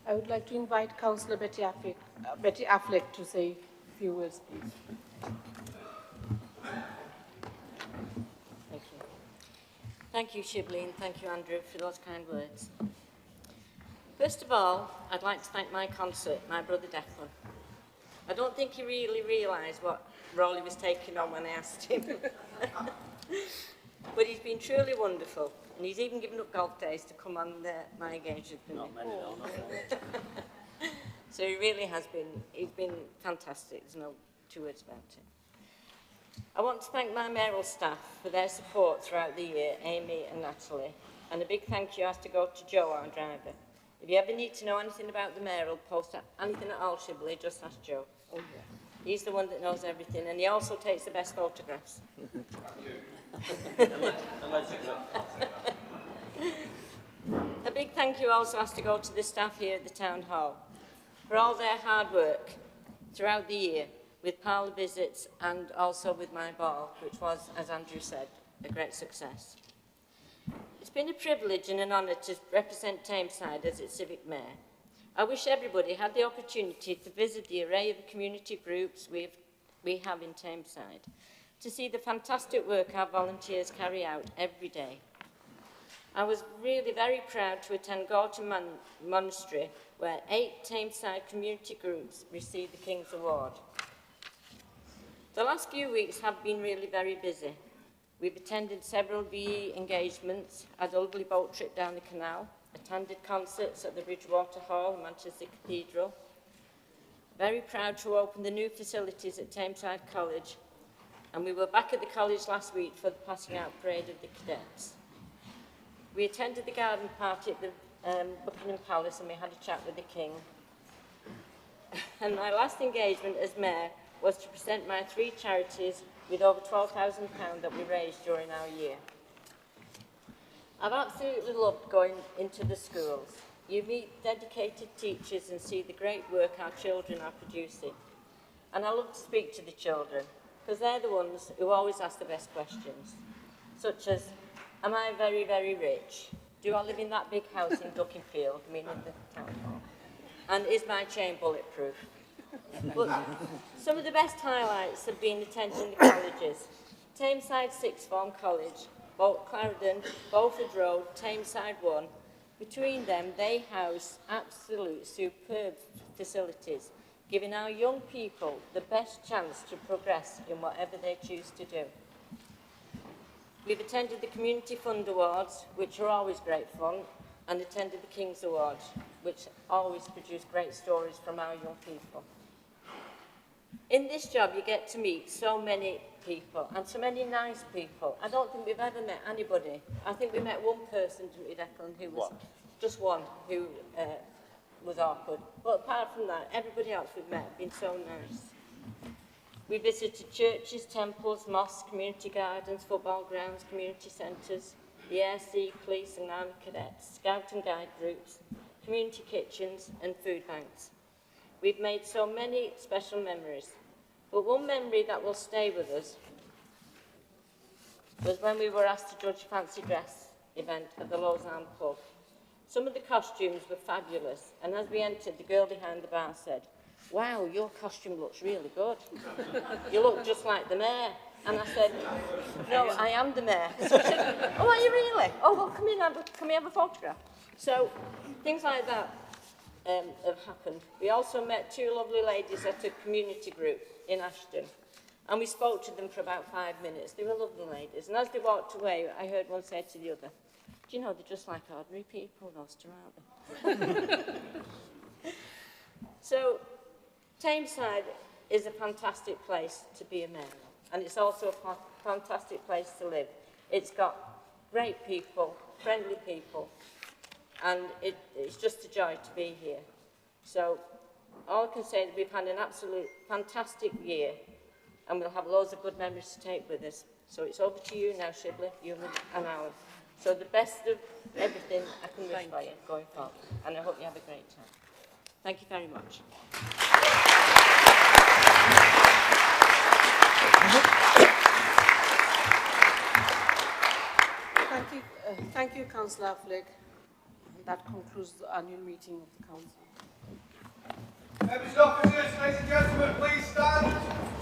I would like to invite Councillor Betty Affleck to say a few words, please. Thank you. Thank you, Shibley, and thank you, Andrew, for those kind words. First of all, I'd like to thank my consort, my brother Declan. I don't think he really realised what role he was taking on when I asked him. But he's been truly wonderful, and he's even given up golf days to come on my engagement. Not many, no, not many. So he really has been, he's been fantastic, there's no two words about it. I want to thank my mayoral staff for their support throughout the year, Amy and Natalie, and a big thank you has to go to Joe, our driver. If you ever need to know anything about the mayoral post, anything at all, Shibley, just ask Joe. Oh, yeah. He's the one that knows everything, and he also takes the best photographs. A big thank you also has to go to the staff here at the Town Hall for all their hard work throughout the year with parlour visits and also with my ball, which was, as Andrew said, a great success. It's been a privilege and an honour to represent Tameside as its Civic Mayor. I wish everybody had the opportunity to visit the array of community groups we have in Tameside, to see the fantastic work our volunteers carry out every day. I was really very proud to attend Gorton Monastery, where 8 Tameside community groups received the King's Award. The last few weeks have been really very busy. We've attended several VE engagements, had a lovely boat trip down the canal, attended concerts at the Bridgewater Hall and Manchester Cathedral. Very proud to open the new facilities at Tameside College and we were back at the college last week for the passing out parade of the cadets. We attended the garden party at the Buckingham Palace and we had a chat with the King. And my last engagement as Mayor was to present my 3 charities with over £12,000 that we raised during our year. I've absolutely loved going into the schools. You meet dedicated teachers and see the great work our children are producing. And I love to speak to the children, because they're the ones who always ask the best questions, such as, am I very, very rich? Do I live in that big house in Duckingfield, meaning the town hall? And is my chain bulletproof? But some of the best highlights have been attending the colleges. Tameside Sixth Form College, Clarendon, Beaufort Road, Tameside 1. Between them, they house absolute superb facilities, giving our young people the best chance to progress in whatever they choose to do. We've attended the Community Fund Awards, which are always great fun, and attended the King's Awards, which always produce great stories from our young people. In this job, you get to meet so many people, and so many nice people. I don't think we've ever met anybody. I think we met one person, didn't we, Declan, who was just one, who was awkward. But apart from that, everybody else we've met have been so nice. We visited churches, temples, mosques, community gardens, football grounds, community centres, the Air, Sea, Police and Army Cadets, Scout and Guide groups, community kitchens and food banks. We've made so many special memories, but one memory that will stay with us was when we were asked to judge a fancy dress event at the Lausanne Club. Some of the costumes were fabulous, and as we entered, the girl behind the bar said, "Wow, your costume looks really good. You look just like the mayor." And I said, "No, I am the mayor." So she said, "Oh, are you really? Oh, well, come in, have a photograph." So things like that have happened. We also met 2 lovely ladies at a community group in Ashton, and we spoke to them for about 5 minutes. They were lovely ladies, and as they walked away, I heard one say to the other, "Do you know, they're just like ordinary people, those two, aren't they?" So, Tameside is a fantastic place to be a mayor, and it's also a fantastic place to live. It's got great people, friendly people, and it's just a joy to be here. So, all I can say is we've had an absolute fantastic year, and we'll have loads of good memories to take with us. So it's over to you now, Shibley, you and Alan. So the best of everything I can wish for you going forward, and I hope you have a great time. Thank you very much. Thank you, Councillor Affleck. And that concludes the annual meeting of the Council. Members and officers, ladies and gentlemen, please stand.